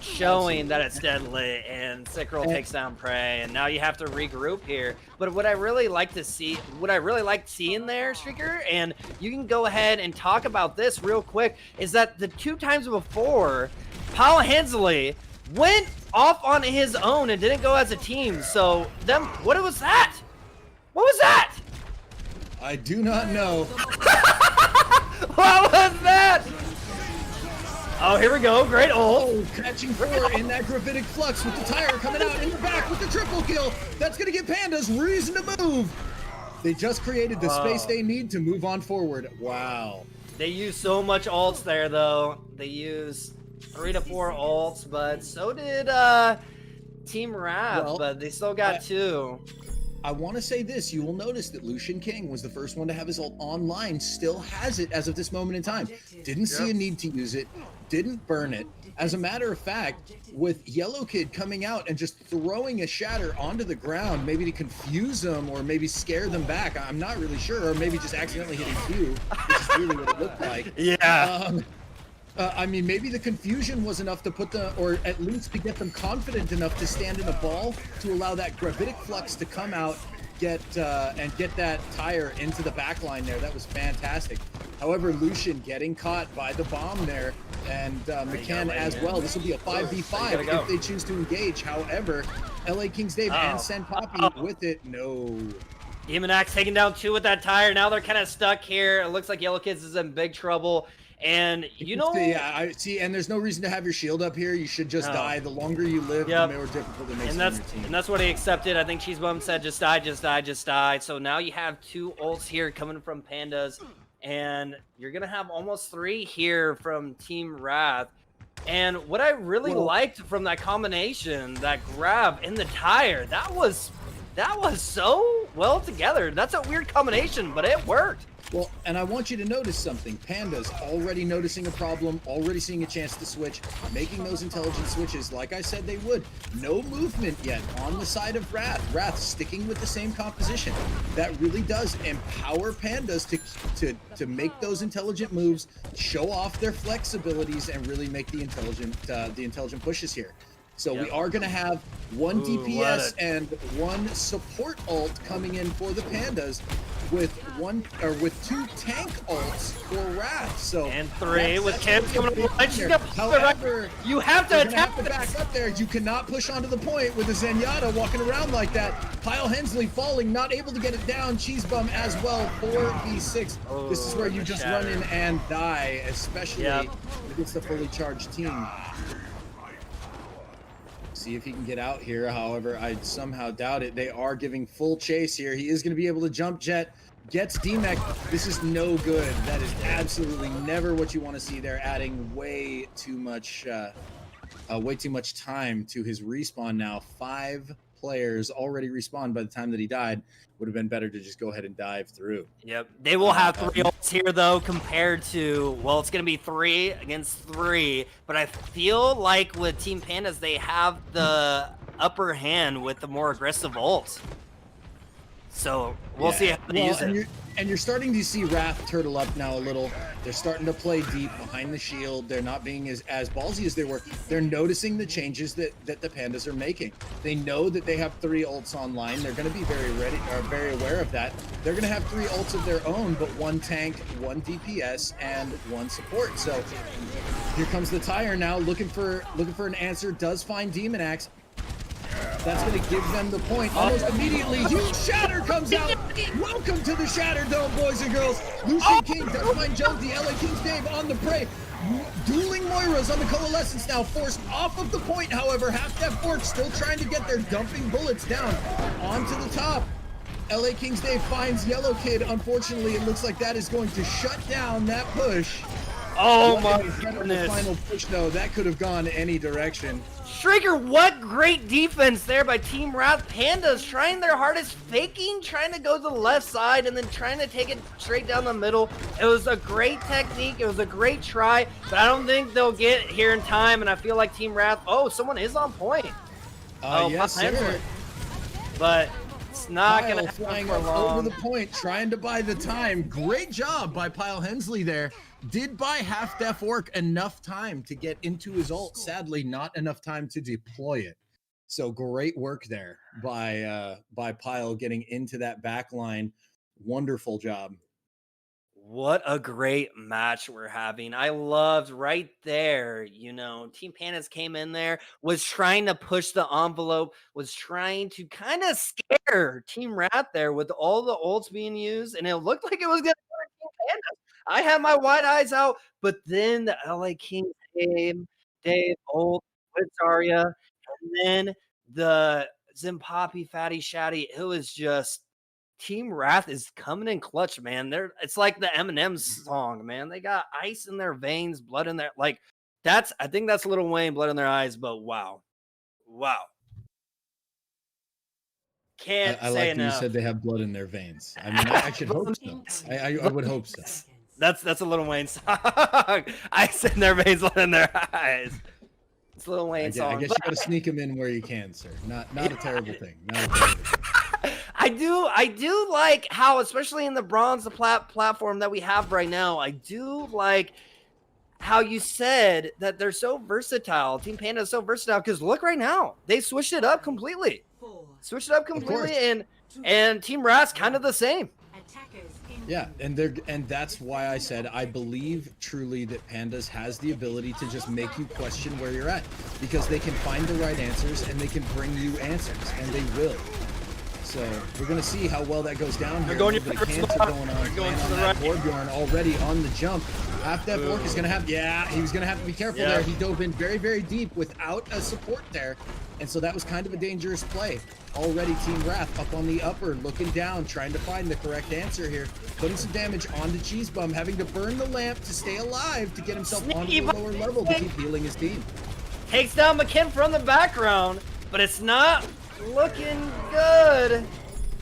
showing that it's deadly, and Sickerel takes down Prey, and now you have to regroup here. But what I really like to see, seeing there, Streaker, and you can go ahead and talk about this real quick, is that the two times before, Paul Hensley went off on his own and didn't go as a team. So what was that? What was that? I do not know. What was that? Oh, here we go. Great ult. Oh, catching 4 in that gravitic flux with the tire coming out in the back with the triple kill. That's going to give Pandas reason to move. They just created the space they need to move on forward. Wow. They use so much ults there, though. They use 3 to 4 ults, but so did Team Rap, but they still got 2. I want to say this. You will notice that Lucian King was the first one to have his ult online, still has it as of this moment in time. Didn't see a need to use it, didn't burn it. As a matter of fact, with Yellow Kid coming out and just throwing a shatter onto the ground, maybe to confuse them or maybe scare them back, I'm not really sure, or maybe just accidentally hitting Q, which is really what it looked like. Yeah. I mean, maybe the confusion was enough to put or at least to get them confident enough to stand in a ball to allow that gravitic flux to come out, and get that tire into the back line there. That was fantastic. However, Lucian getting caught by the bomb there, and McCann as well. This will be a 5v5 if they choose to engage. However, LA Kings Dave and Senpapi with it. No. Demon Axe taking down 2 with that tire. Now they're kind of stuck here. It looks like Yellow Kids is in big trouble. And you know, yeah, I see, and there's no reason to have your shield up here. You should just die. The longer you live, the more difficult it makes on your team. And that's what he accepted. I think Cheese Bum said, just die, just die, just die. So now you have 2 ults here coming from Pandas, and you're gonna have almost 3 here from Team Wrath. And what I really liked from that combination, that grab in the tire, that was so well together. That's a weird combination, but it worked. Well, and I want you to notice something. Pandas already noticing a problem, already seeing a chance to switch, making those intelligent switches like I said they would. No movement yet on the side of Wrath. Wrath sticking with the same composition. That really does empower Pandas to make those intelligent moves, show off their flexibilities, and really make the intelligent pushes here. So we are going to have one DPS and one support ult coming in for the Pandas, with two tank ults for Wrath. So and 3 with Kim coming up. However, you have to attack the back up there. You cannot push onto the point with a Zenyatta walking around like that. Pyle Hensley falling, not able to get it down. Cheese Bum as well for V6. This is where you just run in and die, especially against the fully charged team. See if he can get out here. However, I somehow doubt it. They are giving full chase here. He is going to be able to jump jet. Gets D-Mech. This is no good. That is absolutely never what you want to see. They're adding way too much time to his respawn now. 5 players already respawned by the time that he died. Would have been better to just go ahead and dive through. Yep. They will have 3 ults here, though, compared to, well, it's going to be 3 against 3. But I feel like with Team Pandas, they have the upper hand with the more aggressive ults. So we'll see how they use it. And you're starting to see Wrath turtle up now a little. They're starting to play deep behind the shield. They're not being as ballsy as they were. They're noticing the changes that the Pandas are making. They know that they have 3 ults online. They're going to be very aware of that. They're going to have 3 ults of their own, but 1 tank, 1 DPS, and 1 support. So here comes the Tire now, looking for an answer. Does find Demon Axe. That's going to give them the point almost immediately. Huge Shatter comes out. Welcome to the Shatter Dome, boys and girls. Lucian King does find Jones, the LA Kings Dave on the prey. Dueling Moiras on the Coalescence now, forced off of the point. However, Half Death Fork still trying to get there, dumping bullets down onto the top. LA Kings Dave finds Yellow Kid. Unfortunately, it looks like that is going to shut down that push. Oh my goodness. Final push, though, that could have gone any direction. Striker, what great defense there by Team Wrath. Pandas trying their hardest, trying to go to the left side and then trying to take it straight down the middle. It was a great technique. It was a great try, but I don't think they'll get here in time, and I feel like Team Wrath, someone is on point. Yes, sir. But it's not going to flying for long. over the point, trying to buy the time. Great job by Pyle Hensley there. Did buy Half Death Orc enough time to get into his ult. Sadly, not enough time to deploy it. So great work there by Pyle getting into that back line. Wonderful job. What a great match we're having. I loved right there, Team Pandas came in there, was trying to push the envelope, was trying to kind of scare Team Wrath there with all the ults being used, and it looked like it was going to be Team Pandas. I had my wide eyes out, but then the LA Kings came, Dave, ult, with Zarya, and then the Zimpapi Fatty Shatty. It was just Team Wrath is coming in clutch, man. It's like the Eminem song, man. They got ice in their veins, blood in their I think that's Lil Wayne, blood in their eyes, but wow. Can't I say like enough. that you said they have blood in their veins. I mean, I should hope so. I would hope so. That's a Lil Wayne song. Ice in their veins, blood in their eyes. It's Lil Wayne song. I guess you got to sneak them in where you can, sir. Not a terrible thing. Not a terrible thing. I do like how, especially in the bronze platform that we have right now, I do like how you said that they're so versatile. Team Panda is so versatile because look right now, they switched it up completely. And Team Wrath's kind of the same. Yeah, and that's why I said I believe truly that Pandas has the ability to just make you question where you're at, because they can find the right answers and they can bring you answers, and they will. So we're gonna see how well that goes down here. Going the cancer going on. Going on that Torbjorn already on the jump. Half Death Orc is gonna have he was gonna have to be careful there. He dove in very, very deep without a support there. And so that was kind of a dangerous play. Already Team Wrath up on the upper, looking down, trying to find the correct answer here. Putting some damage onto Cheese Bum, having to burn the lamp to stay alive to get himself onto the lower level to keep healing his team. Takes down McKin from the background, but it's not looking good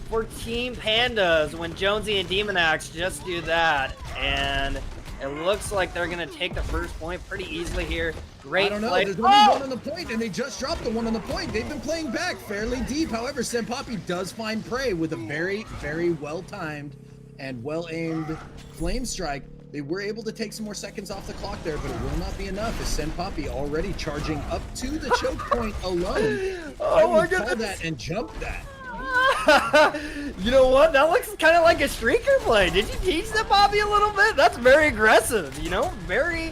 for Team Pandas when Jonesy and Demon Axe just do that. And it looks like they're going to take the first point pretty easily here. Great I don't know. play. There's only one on the point, and they just dropped the one on the point. They've been playing back fairly deep. However, Senpapi does find prey with a very, very well-timed and well-aimed flame strike. They were able to take some more seconds off the clock there, but it will not be enough as Senpapi already charging up to the choke point alone. I would call that and jump that. You know what? That looks kind of like a streaker play. Did you teach Senpapi a little bit? That's very aggressive, you know? Very,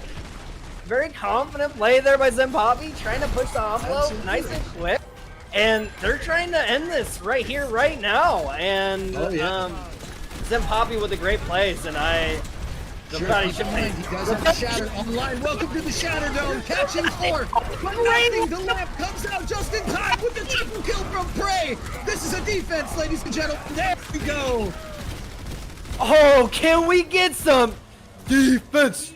very confident play there by Senpapi, trying to push the envelope nice and quick. And they're trying to end this right here, right now. And Senpapi with the great plays, and Sure, keep in mind, he does have the Shatter online. Welcome to the Shatter Dome, catching four. Connecting the lamp, comes out just in time with the triple kill from Prey. This is a defense, ladies and gentlemen. There we go. Oh, can we get some defense?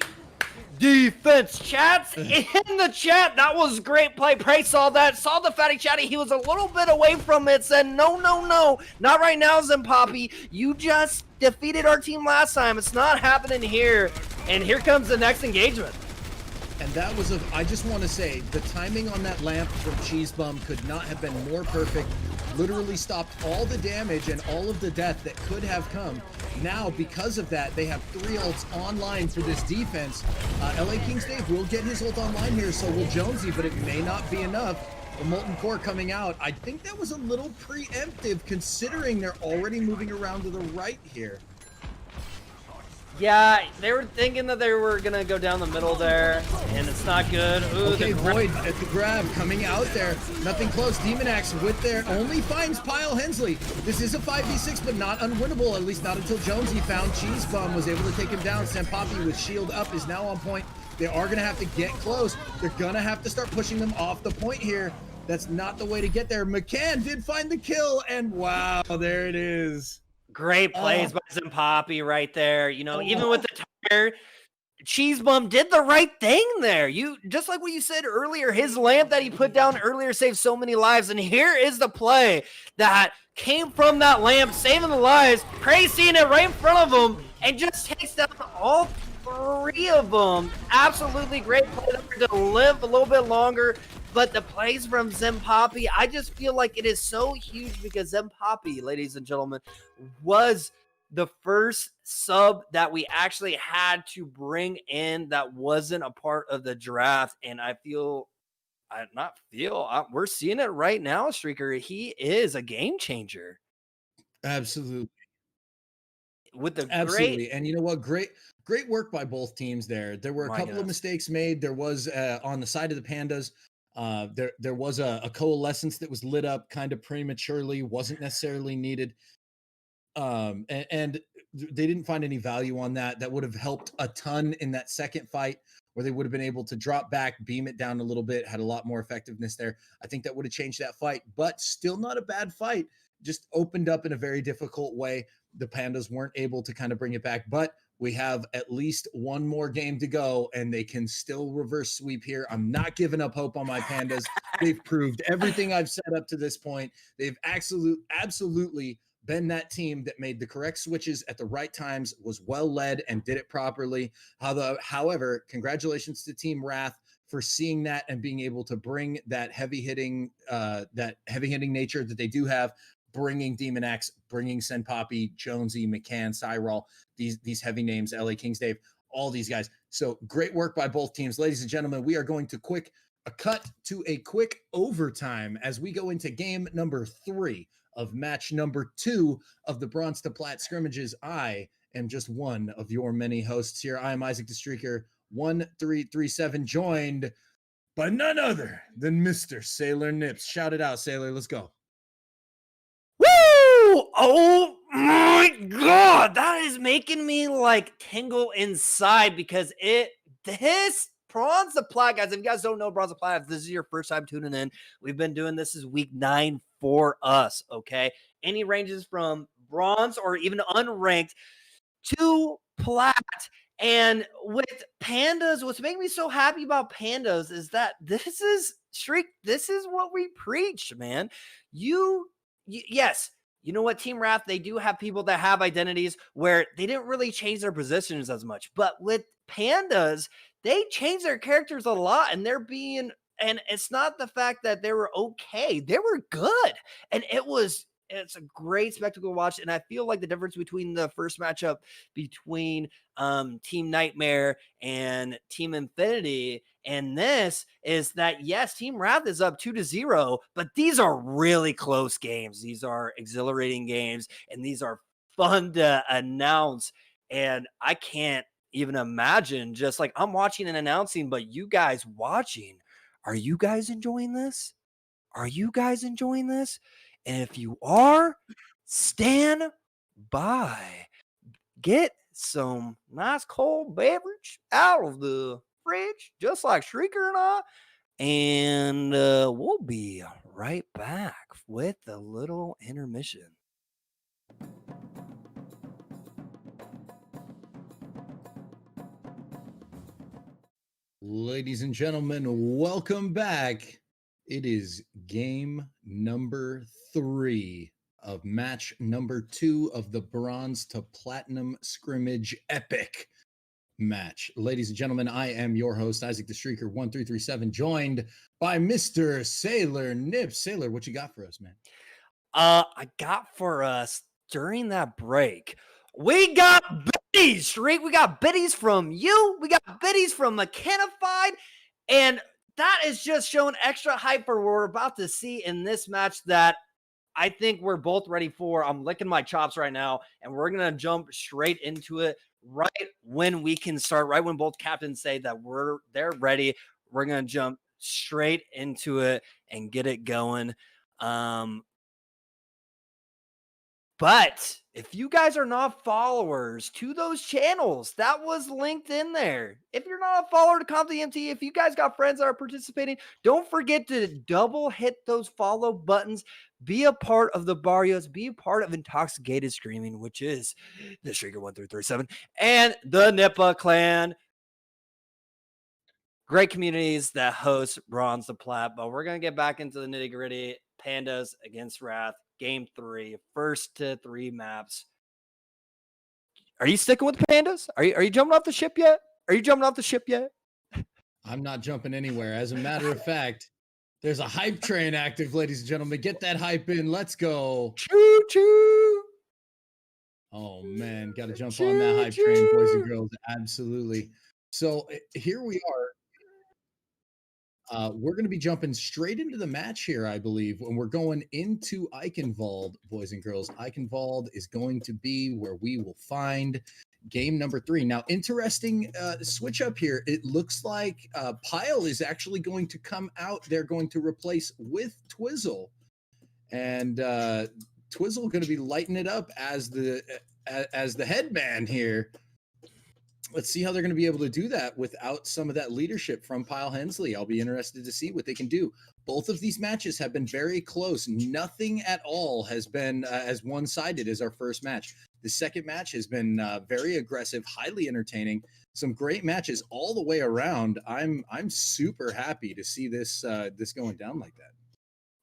Defense, chats in the chat. That was great play. Prey saw that, saw the fatty chatty. He was a little bit away from it. Said, no, not right now, Senpapi. You just defeated our team last time. It's not happening here. And here comes the next engagement. And that was I just want to say, the timing on that lamp from Cheese Bum could not have been more perfect. Literally stopped all the damage and all of the death that could have come. Now, because of that, they have 3 ults online for this defense. LA King's Dave will get his ult online here, so will Jonesy, but it may not be enough. The Molten Core coming out. I think that was a little preemptive considering they're already moving around to the right here. Yeah, they were thinking that they were going to go down the middle there, and it's not good. Ooh, okay, Void at the grab, coming out there. Nothing close. Demon Axe with there. Only finds Pyle Hensley. This is a 5v6, but not unwinnable, at least not until Jonesy found Cheese Bum, was able to take him down. Senpapi with shield up is now on point. They are going to have to get close. They're going to have to start pushing them off the point here. That's not the way to get there. McCann did find the kill, and wow, there it is. Great plays by Senpapi right there. You know, even with the tire, Cheese Bum did the right thing there. You just like what you said earlier, his lamp that he put down earlier saved so many lives. And here is the play that came from that lamp, saving the lives. Prey seeing it right in front of him and just takes down all 3 of them. Absolutely great play to live a little bit longer. But the plays from Senpapi, I just feel like it is so huge because Senpapi, ladies and gentlemen, was the first sub that we actually had to bring in that wasn't a part of the draft. And I feel, we're seeing it right now, Streaker. He is a game changer. Absolutely. With the Absolutely. And you know what? Great work by both teams there. There were a couple of mistakes made. There was on the side of the Pandas. There was a coalescence that was lit up kind of prematurely, wasn't necessarily needed. And they didn't find any value on that. That would have helped a ton in that second fight where they would have been able to drop back, beam it down a little bit, had a lot more effectiveness there. I think that would have changed that fight, but still not a bad fight. Just opened up in a very difficult way. The Pandas weren't able to kind of bring it back, but we have at least one more game to go, and they can still reverse sweep here. I'm not giving up hope on my Pandas. They've proved everything I've said up to this point. They've absolutely been that team that made the correct switches at the right times, was well led, and did it properly. However, congratulations to Team Wrath for seeing that and being able to bring that heavy hitting nature that they do have. Bringing Demon Axe, bringing Senpapi, Jonesy, McCann, Cyril, these heavy names, LA Kings Dave, all these guys. So great work by both teams. Ladies and gentlemen, we are going to cut to a quick overtime as we go into game number 3 of match number 2 of the Bronze to Plat scrimmages. I am just one of your many hosts here. I am Isaac the Streaker 1337, joined by none other than Mr. Sailor Nips. Shout it out, Sailor. Let's go. Woo! Oh my God, that is making me like tingle inside because this Bronze to Plat, guys, if you guys don't know Bronze to Plat, if this is your first time tuning in, we've been doing this is week 9 for us, okay? Any ranges from bronze or even unranked to plat. And with Pandas, what's making me so happy about Pandas is that this is what we preach, man. Yes, you know what, Team Wrath, they do have people that have identities where they didn't really change their positions as much. But with Pandas, they changed their characters a lot, and and it's not the fact that they were okay. They were good. And it's a great spectacle to watch. And I feel like the difference between the first matchup between Team Nightmare and Team Infinity and this is that, yes, Team Wrath is up 2-0, but these are really close games. These are exhilarating games, and these are fun to announce. And I can't even imagine, just like I'm watching and announcing, but you guys watching, are you guys enjoying this? Are you guys enjoying this? And if you are, stand by. Get some nice cold beverage out of the fridge, just like Shrieker and I. And we'll be right back with a little intermission. Ladies and gentlemen, welcome back. It is game number 3 of match number 2 of the Bronze to Platinum Scrimmage Epic match. Ladies and gentlemen, I am your host, Isaac the Streaker 1337, joined by Mr. Sailor Nips. Sailor, what you got for us, man? I got for us during that break, we got biddies, Shriek. We got biddies from you. We got biddies from Mechanified. And that is just showing extra hype for what we're about to see in this match that I think we're both ready for. I'm licking my chops right now, and we're going to jump straight into it right when we can start, right when both captains say that they're ready. We're going to jump straight into it and get it going. But if you guys are not followers to those channels, that was linked in there. If you're not a follower to CompTMT, if you guys got friends that are participating, don't forget to double hit those follow buttons. Be a part of the Barrios. Be a part of Intoxicated Screaming, which is the Shrieker 1337 and the Nippa Clan. Great communities that host Bronze to Plat. But we're going to get back into the nitty gritty. Pandas against Wrath. Game 3, first to 3 maps. Are you sticking with the Pandas? Are you jumping off the ship yet? I'm not jumping anywhere. As a matter of fact, there's a hype train active, ladies and gentlemen. Get that hype in. Let's go. Choo choo. Oh man, got to jump on that hype train, boys and girls. Absolutely. So here we are. We're going to be jumping straight into the match here, I believe, and we're going into Eichenwald, boys and girls. Eichenwald is going to be where we will find game number 3. Now, interesting switch up here. It looks like Pyle is actually going to come out. They're going to replace with Twizzle, and Twizzle going to be lighting it up as the headman here. Let's see how they're going to be able to do that without some of that leadership from Pyle Hensley. I'll be interested to see what they can do. Both of these matches have been very close. Nothing at all has been as one-sided as our first match. The second match has been very aggressive, highly entertaining. Some great matches all the way around. I'm super happy to see this going down like that.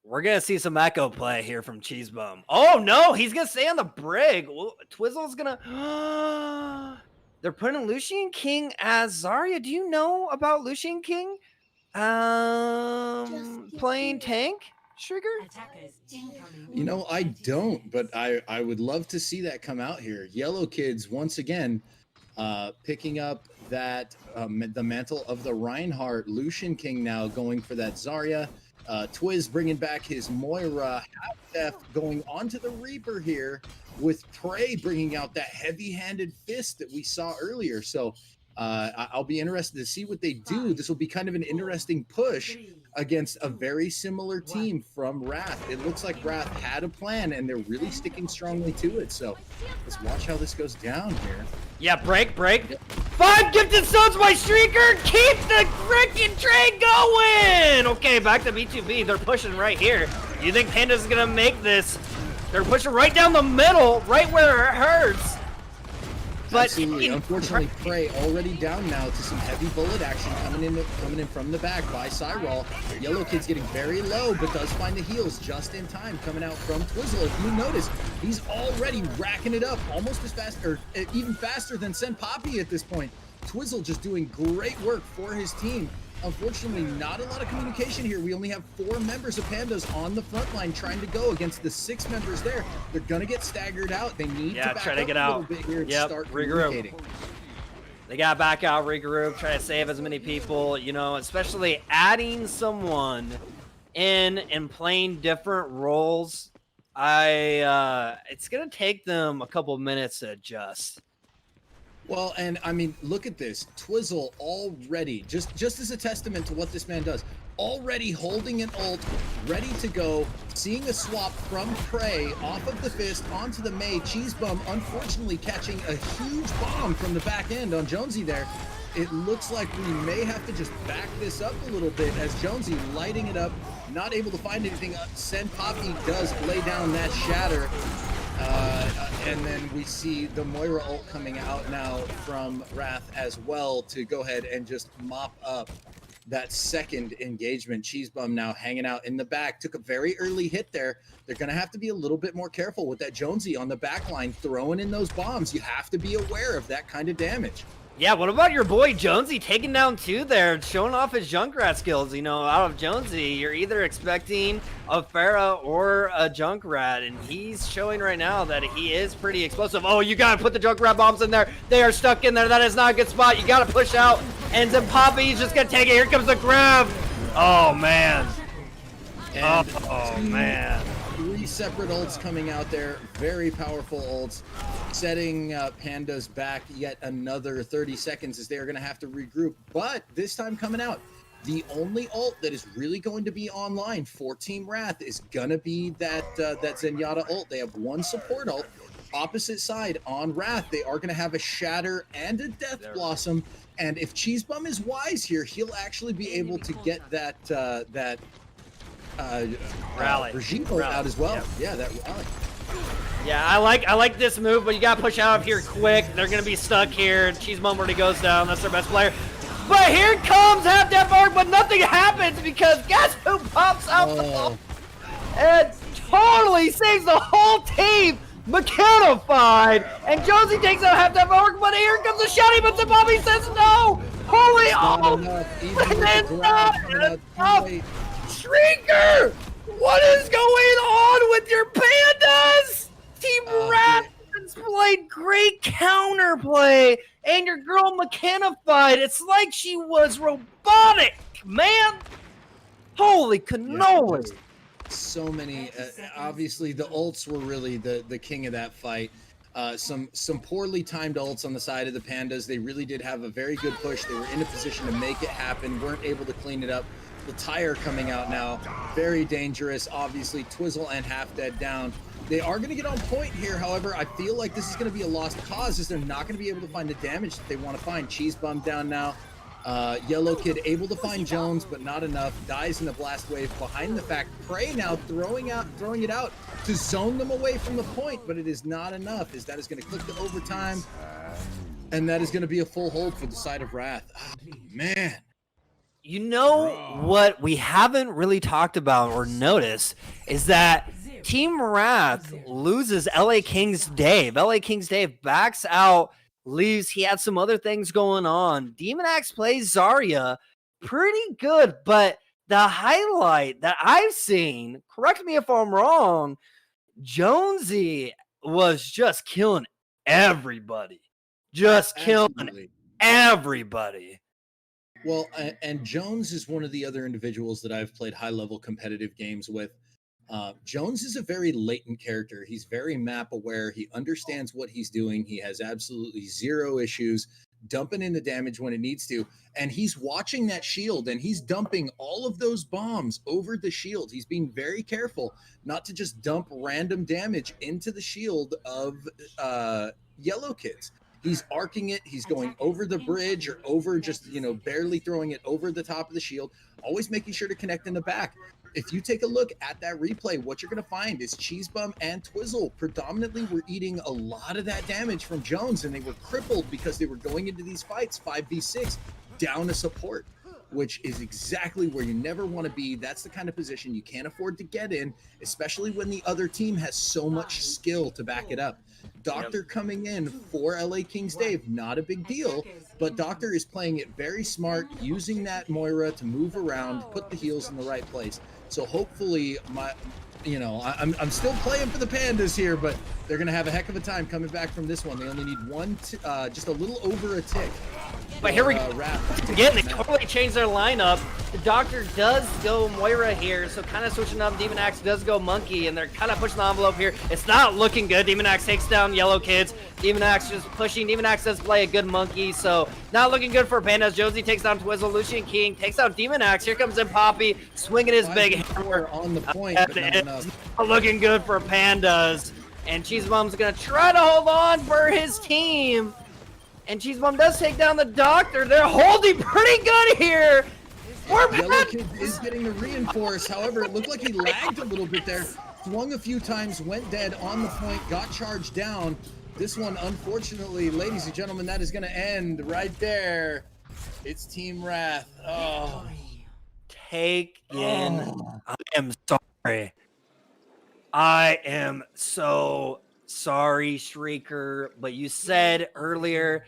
We're going to see some echo play here from Cheesebum. Oh, no, he's going to stay on the brig. Well, Twizzle's going to... They're putting Lucian King as Zarya. Do you know about Lucian King? Playing tank, Sugar? You know, I don't, but I would love to see that come out here. Yellow Kids, once again, picking up that the mantle of the Reinhardt. Lucian King now going for that Zarya. Twiz bringing back his Moira. Half-Def going onto the Reaper here, with Prey bringing out that heavy-handed fist that we saw earlier. So I'll be interested to see what they do. This will be kind of an interesting push against a very similar team from Wrath. It looks like Wrath had a plan, and they're really sticking strongly to it. So let's watch how this goes down here. Yeah, break. 5 gifted subs by Streaker. Keep the freaking train going. Okay, back to B2P. They're pushing right here. You think Panda's going to make this? They're pushing right down the middle, right where it hurts. But Absolutely. Unfortunately, Prey already down now to some heavy bullet action coming in from the back by Cyril. Yellow Kid's getting very low, but does find the heals just in time coming out from Twizzle. If you notice, he's already racking it up almost as fast, or even faster than Send Poppy at this point. Twizzle just doing great work for his team. Unfortunately, not a lot of communication here. We only have 4 members of Pandas on the front line trying to go against the 6 members there. They're going to get staggered out. They need to back try to up get a out. little bit here and start regroup. communicating. They got to back out, regroup, try to save as many people, you know, especially adding someone in and playing different roles. It's going to take them a couple minutes to adjust. Well, and I mean, look at this. Twizzle already, just as a testament to what this man does, already holding an ult, ready to go, seeing a swap from Prey off of the fist onto the Mei. Cheese Bum, unfortunately, catching a huge bomb from the back end on Jonesy there. It looks like we may have to just back this up a little bit as Jonesy lighting it up, not able to find anything. Send Poppy does lay down that shatter. And then we see the Moira ult coming out now from Wrath as well to go ahead and just mop up that second engagement. Cheese Bum now hanging out in the back. Took a very early hit there. They're going to have to be a little bit more careful with that Jonesy on the back line throwing in those bombs. You have to be aware of that kind of damage. Yeah, what about your boy Jonesy taking down 2 there, showing off his Junkrat skills? You know, out of Jonesy, you're either expecting a Pharah or a Junkrat, and he's showing right now that he is pretty explosive. Oh, you gotta put the Junkrat bombs in there. They are stuck in there. That is not a good spot. You gotta push out, and then Poppy's just gonna take it. Here comes the grab. Oh, man. And oh man. 3 separate ults coming out there. Very powerful ults. Setting Pandas back yet another 30 seconds as they are going to have to regroup. But this time coming out, the only ult that is really going to be online for Team Wrath is going to be that Zenyatta ult. They have 1 support ult. Opposite side on Wrath, they are going to have a Shatter and a Death Blossom. And if Cheese Bum is wise here, he'll actually be able to get that rally Brigitte out as well. Yeah, that rally. Yeah, I like this move, but you gotta push out of here quick. They're gonna be stuck here. Cheese Bum already goes down. That's their best player. But here comes Half Death Arc, but nothing happens because guess who pops out the ball and totally saves the whole team. Mechanified, and Jonesy takes out Half Death Arc, but here comes the shouty, but the Bobby says no. Holy Shrieker! What is going on with your Pandas? Team Wrath has played great counterplay, and your girl Mechanified, it's like she was robotic, man. Holy cannoli. So many, obviously the ults were really the king of that fight. Some poorly timed ults on the side of the Pandas. They really did have a very good push. They were in a position to make it happen, weren't able to clean it up. The tire coming out now, very dangerous. Obviously, Twizzle and Half Dead down. They are going to get on point here. However, I feel like this is going to be a lost cause as they're not going to be able to find the damage that they want to find. Cheese Bum down now. Yellow Kid able to find Jones, but not enough. Dies in the blast wave behind the fact. Prey now throwing it out to zone them away from the point, but it is not enough as that is going to click to overtime. And that is going to be a full hold for the side of Wrath. Oh, man. You know what we haven't really talked about or noticed is that Team Wrath loses LA King's Dave. LA King's Dave backs out, leaves. He had some other things going on. Demon Axe plays Zarya pretty good, but the highlight that I've seen, correct me if I'm wrong, Jonesy was just killing everybody. Just killing everybody. Well, and Jones is one of the other individuals that I've played high-level competitive games with. Jones is a very latent character. He's very map aware. He understands what he's doing. He has absolutely zero issues dumping in the damage when it needs to. And he's watching that shield, and he's dumping all of those bombs over the shield. He's being very careful not to just dump random damage into the shield of Yellow Kids. He's arcing it. He's going over the bridge or over just, barely throwing it over the top of the shield, always making sure to connect in the back. if you take a look at that replay, what you're going to find is Cheesebum and Twizzle predominantly were eating a lot of that damage from Jones, and they were crippled because they were going into these fights 5v6 down a support, which is exactly where you never want to be. That's the kind of position you can't afford to get in, especially when the other team has so much skill to back it up. Doctor coming in for LA Kings Dave, not a big deal, but Doctor is playing it very smart, using that Moira to move around, put the heals in the right place. So hopefully I'm still playing for the Pandas here, but they're gonna have a heck of a time coming back from this one. They only need just a little over a tick. But here we go. Again, they totally changed their lineup. The Doctor does go Moira here, so kind of switching up. Demon Axe does go Monkey, and they're kind of pushing the envelope here. It's not looking good. Demon Axe takes down Yellow Kids. Demon Axe just pushing. Demon Axe does play a good Monkey, so not looking good for Pandas. Josie takes down Twizzle. Lucian King takes out Demon Axe. Here comes in Poppy, swinging his big hammer. On the point, but not enough. Not looking good for Pandas. And Cheesebum's going to try to hold on for his team. And Cheesebum does take down the Doctor. They're holding pretty good here. Yellow Kid is getting the reinforce. However, it looked like he lagged a little bit there. Swung a few times, went dead on the point, got charged down. This one, unfortunately, ladies and gentlemen, that is going to end right there. It's Team Wrath. Oh. Take in. I am sorry. I am so sorry, Shrieker, but you said earlier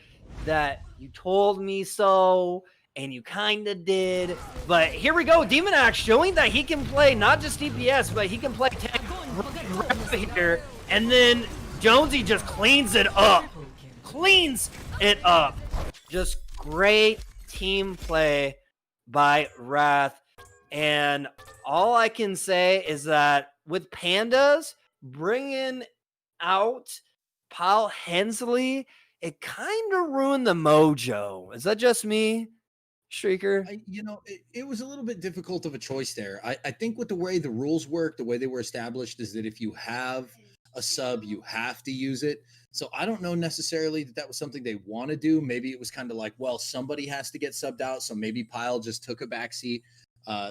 that you told me so, and you kind of did. But here we go. Demon Axe showing that he can play not just DPS, but he can play tank here. And then Jonesy just cleans it up. Cleans it up. Just great team play by Wrath. And all I can say is that with Pandas bringing out Paul Hensley, it kind of ruined the mojo. Is that just me, Shrieker? It was a little bit difficult of a choice there. I think with the way the rules work, the way they were established is that if you have a sub, you have to use it. So I don't know necessarily that was something they want to do. Maybe it was kind of like, well, somebody has to get subbed out. So maybe Pyle just took a backseat.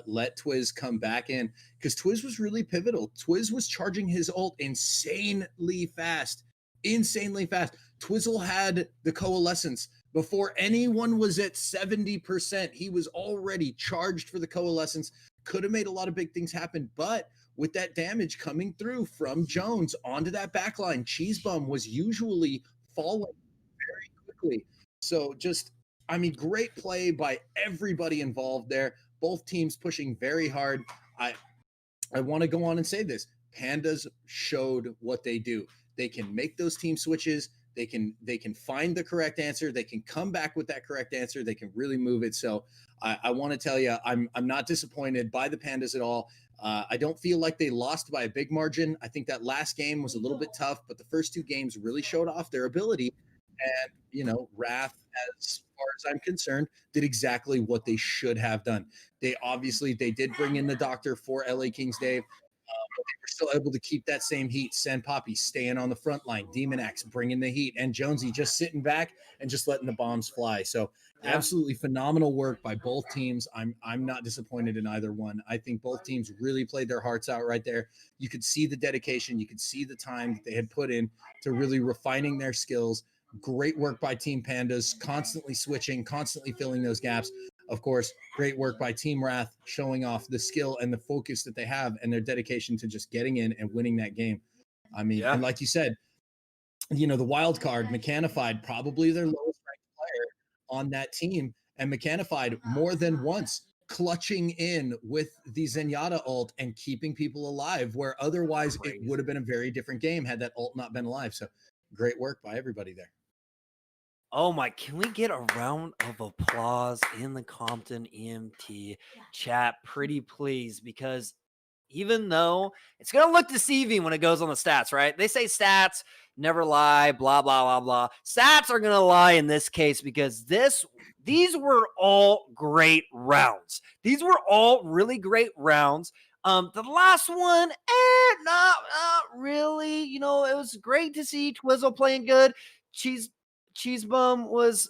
Let Twiz come back in, because Twiz was really pivotal. Twiz was charging his ult insanely fast. Twizzle had the coalescence before anyone was at 70%. He was already charged for the coalescence. Could have made a lot of big things happen, but with that damage coming through from Jones onto that backline, Cheesebum was usually falling very quickly. So great play by everybody involved there. Both teams pushing very hard. I want to go on and say this. Pandas showed what they do. They can make those team switches. They can find the correct answer. They can come back with that correct answer. They can really move it. So I want to tell you, I'm not disappointed by the Pandas at all. I don't feel like they lost by a big margin. I think that last game was a little bit tough, but the first two games really showed off their ability. And, Wrath, as far as I'm concerned, did exactly what they should have done. They did bring in the Doctor for LA Kings Dave, but they were still able to keep that same heat. Send Poppy staying on the front line, Demon Axe bringing the heat, and Jonesy just sitting back and just letting the bombs fly. So absolutely phenomenal work by both teams. I'm not disappointed in either one. I think both teams really played their hearts out right there. You could see the dedication. You could see the time that they had put in to really refining their skills. Great work by Team Pandas, constantly switching, constantly filling those gaps. Of course, great work by Team Wrath, showing off the skill and the focus that they have and their dedication to just getting in and winning that game. And like you said, the wild card, Mechanified, probably their lowest ranked player on that team, and Mechanified more than once clutching in with the Zenyatta ult and keeping people alive, where otherwise it would have been a very different game had that ult not been alive. So great work by everybody there. Oh my, can we get a round of applause in the Compton EMT chat, pretty please? Because even though it's going to look deceiving when it goes on the stats, right? They say stats never lie, blah, blah, blah, blah. Stats are going to lie in this case because these were all great rounds. These were all really great rounds. The last one, not really. It was great to see Twizzle playing good. Cheesebum was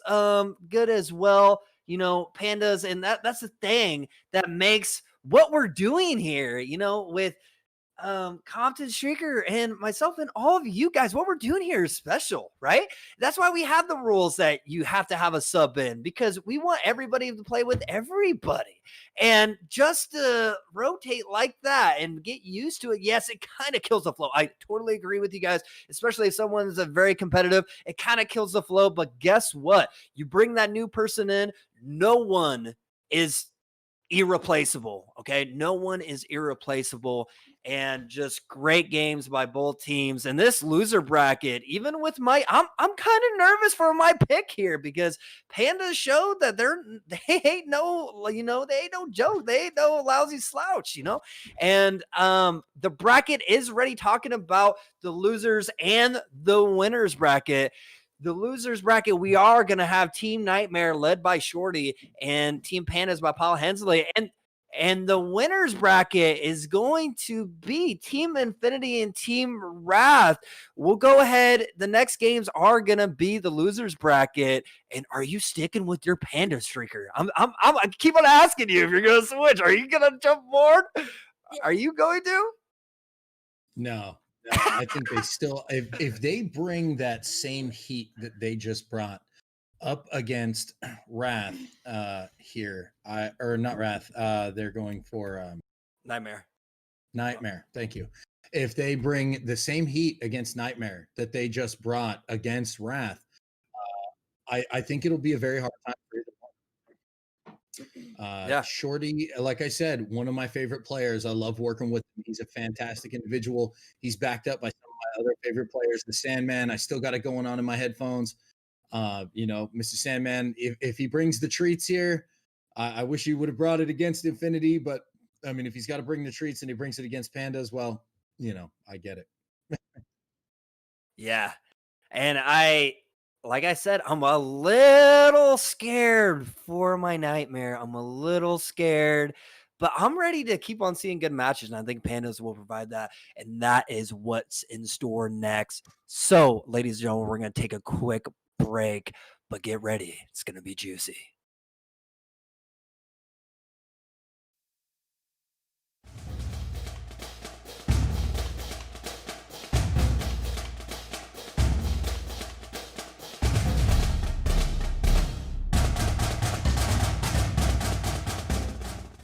good as well. Pandas, and that's the thing that makes what we're doing here, with Compton Shrieker and myself and all of you guys, what we're doing here is special, right? That's why we have the rules that you have to have a sub in, because we want everybody to play with everybody. And just to rotate like that and get used to it, yes, it kind of kills the flow. I totally agree with you guys, especially if someone's a very competitive, it kind of kills the flow. But guess what? You bring that new person in, no one is irreplaceable. Okay. No one is irreplaceable, and just great games by both teams. And this loser bracket, even with I'm kind of nervous for my pick here, because Pandas showed that they ain't no, they ain't no joke. They ain't no lousy slouch, and the bracket is ready, talking about the losers and the winners bracket. The losers bracket, we are going to have Team Nightmare led by Shorty and Team Pandas by Paul Hensley. And the winners bracket is going to be Team Infinity and Team Wrath. We'll go ahead. The next games are going to be the losers bracket. And are you sticking with your Panda Streaker? I keep on asking you if you're going to switch. Are you going to jump board? Are you going to? No, I think they still, if they bring that same heat that they just brought up against Wrath here, or not Wrath, they're going for Nightmare. Thank you. If they bring the same heat against Nightmare that they just brought against Wrath, I think it'll be a very hard time for either one. Yeah. Shorty, like I said, one of my favorite players. I love working with him. He's a fantastic individual. He's backed up by some of my other favorite players. The Sandman, I still got it going on in my headphones. Mr. Sandman, if he brings the treats here, I wish he would have brought it against Infinity, but I mean, if he's got to bring the treats and he brings it against Pandas, well, I get it. Yeah. And like I said, I'm a little scared for my Nightmare. I'm a little scared, but I'm ready to keep on seeing good matches. And I think Pandas will provide that. And that is what's in store next. So, ladies and gentlemen, we're going to take a quick break, but get ready. It's going to be juicy.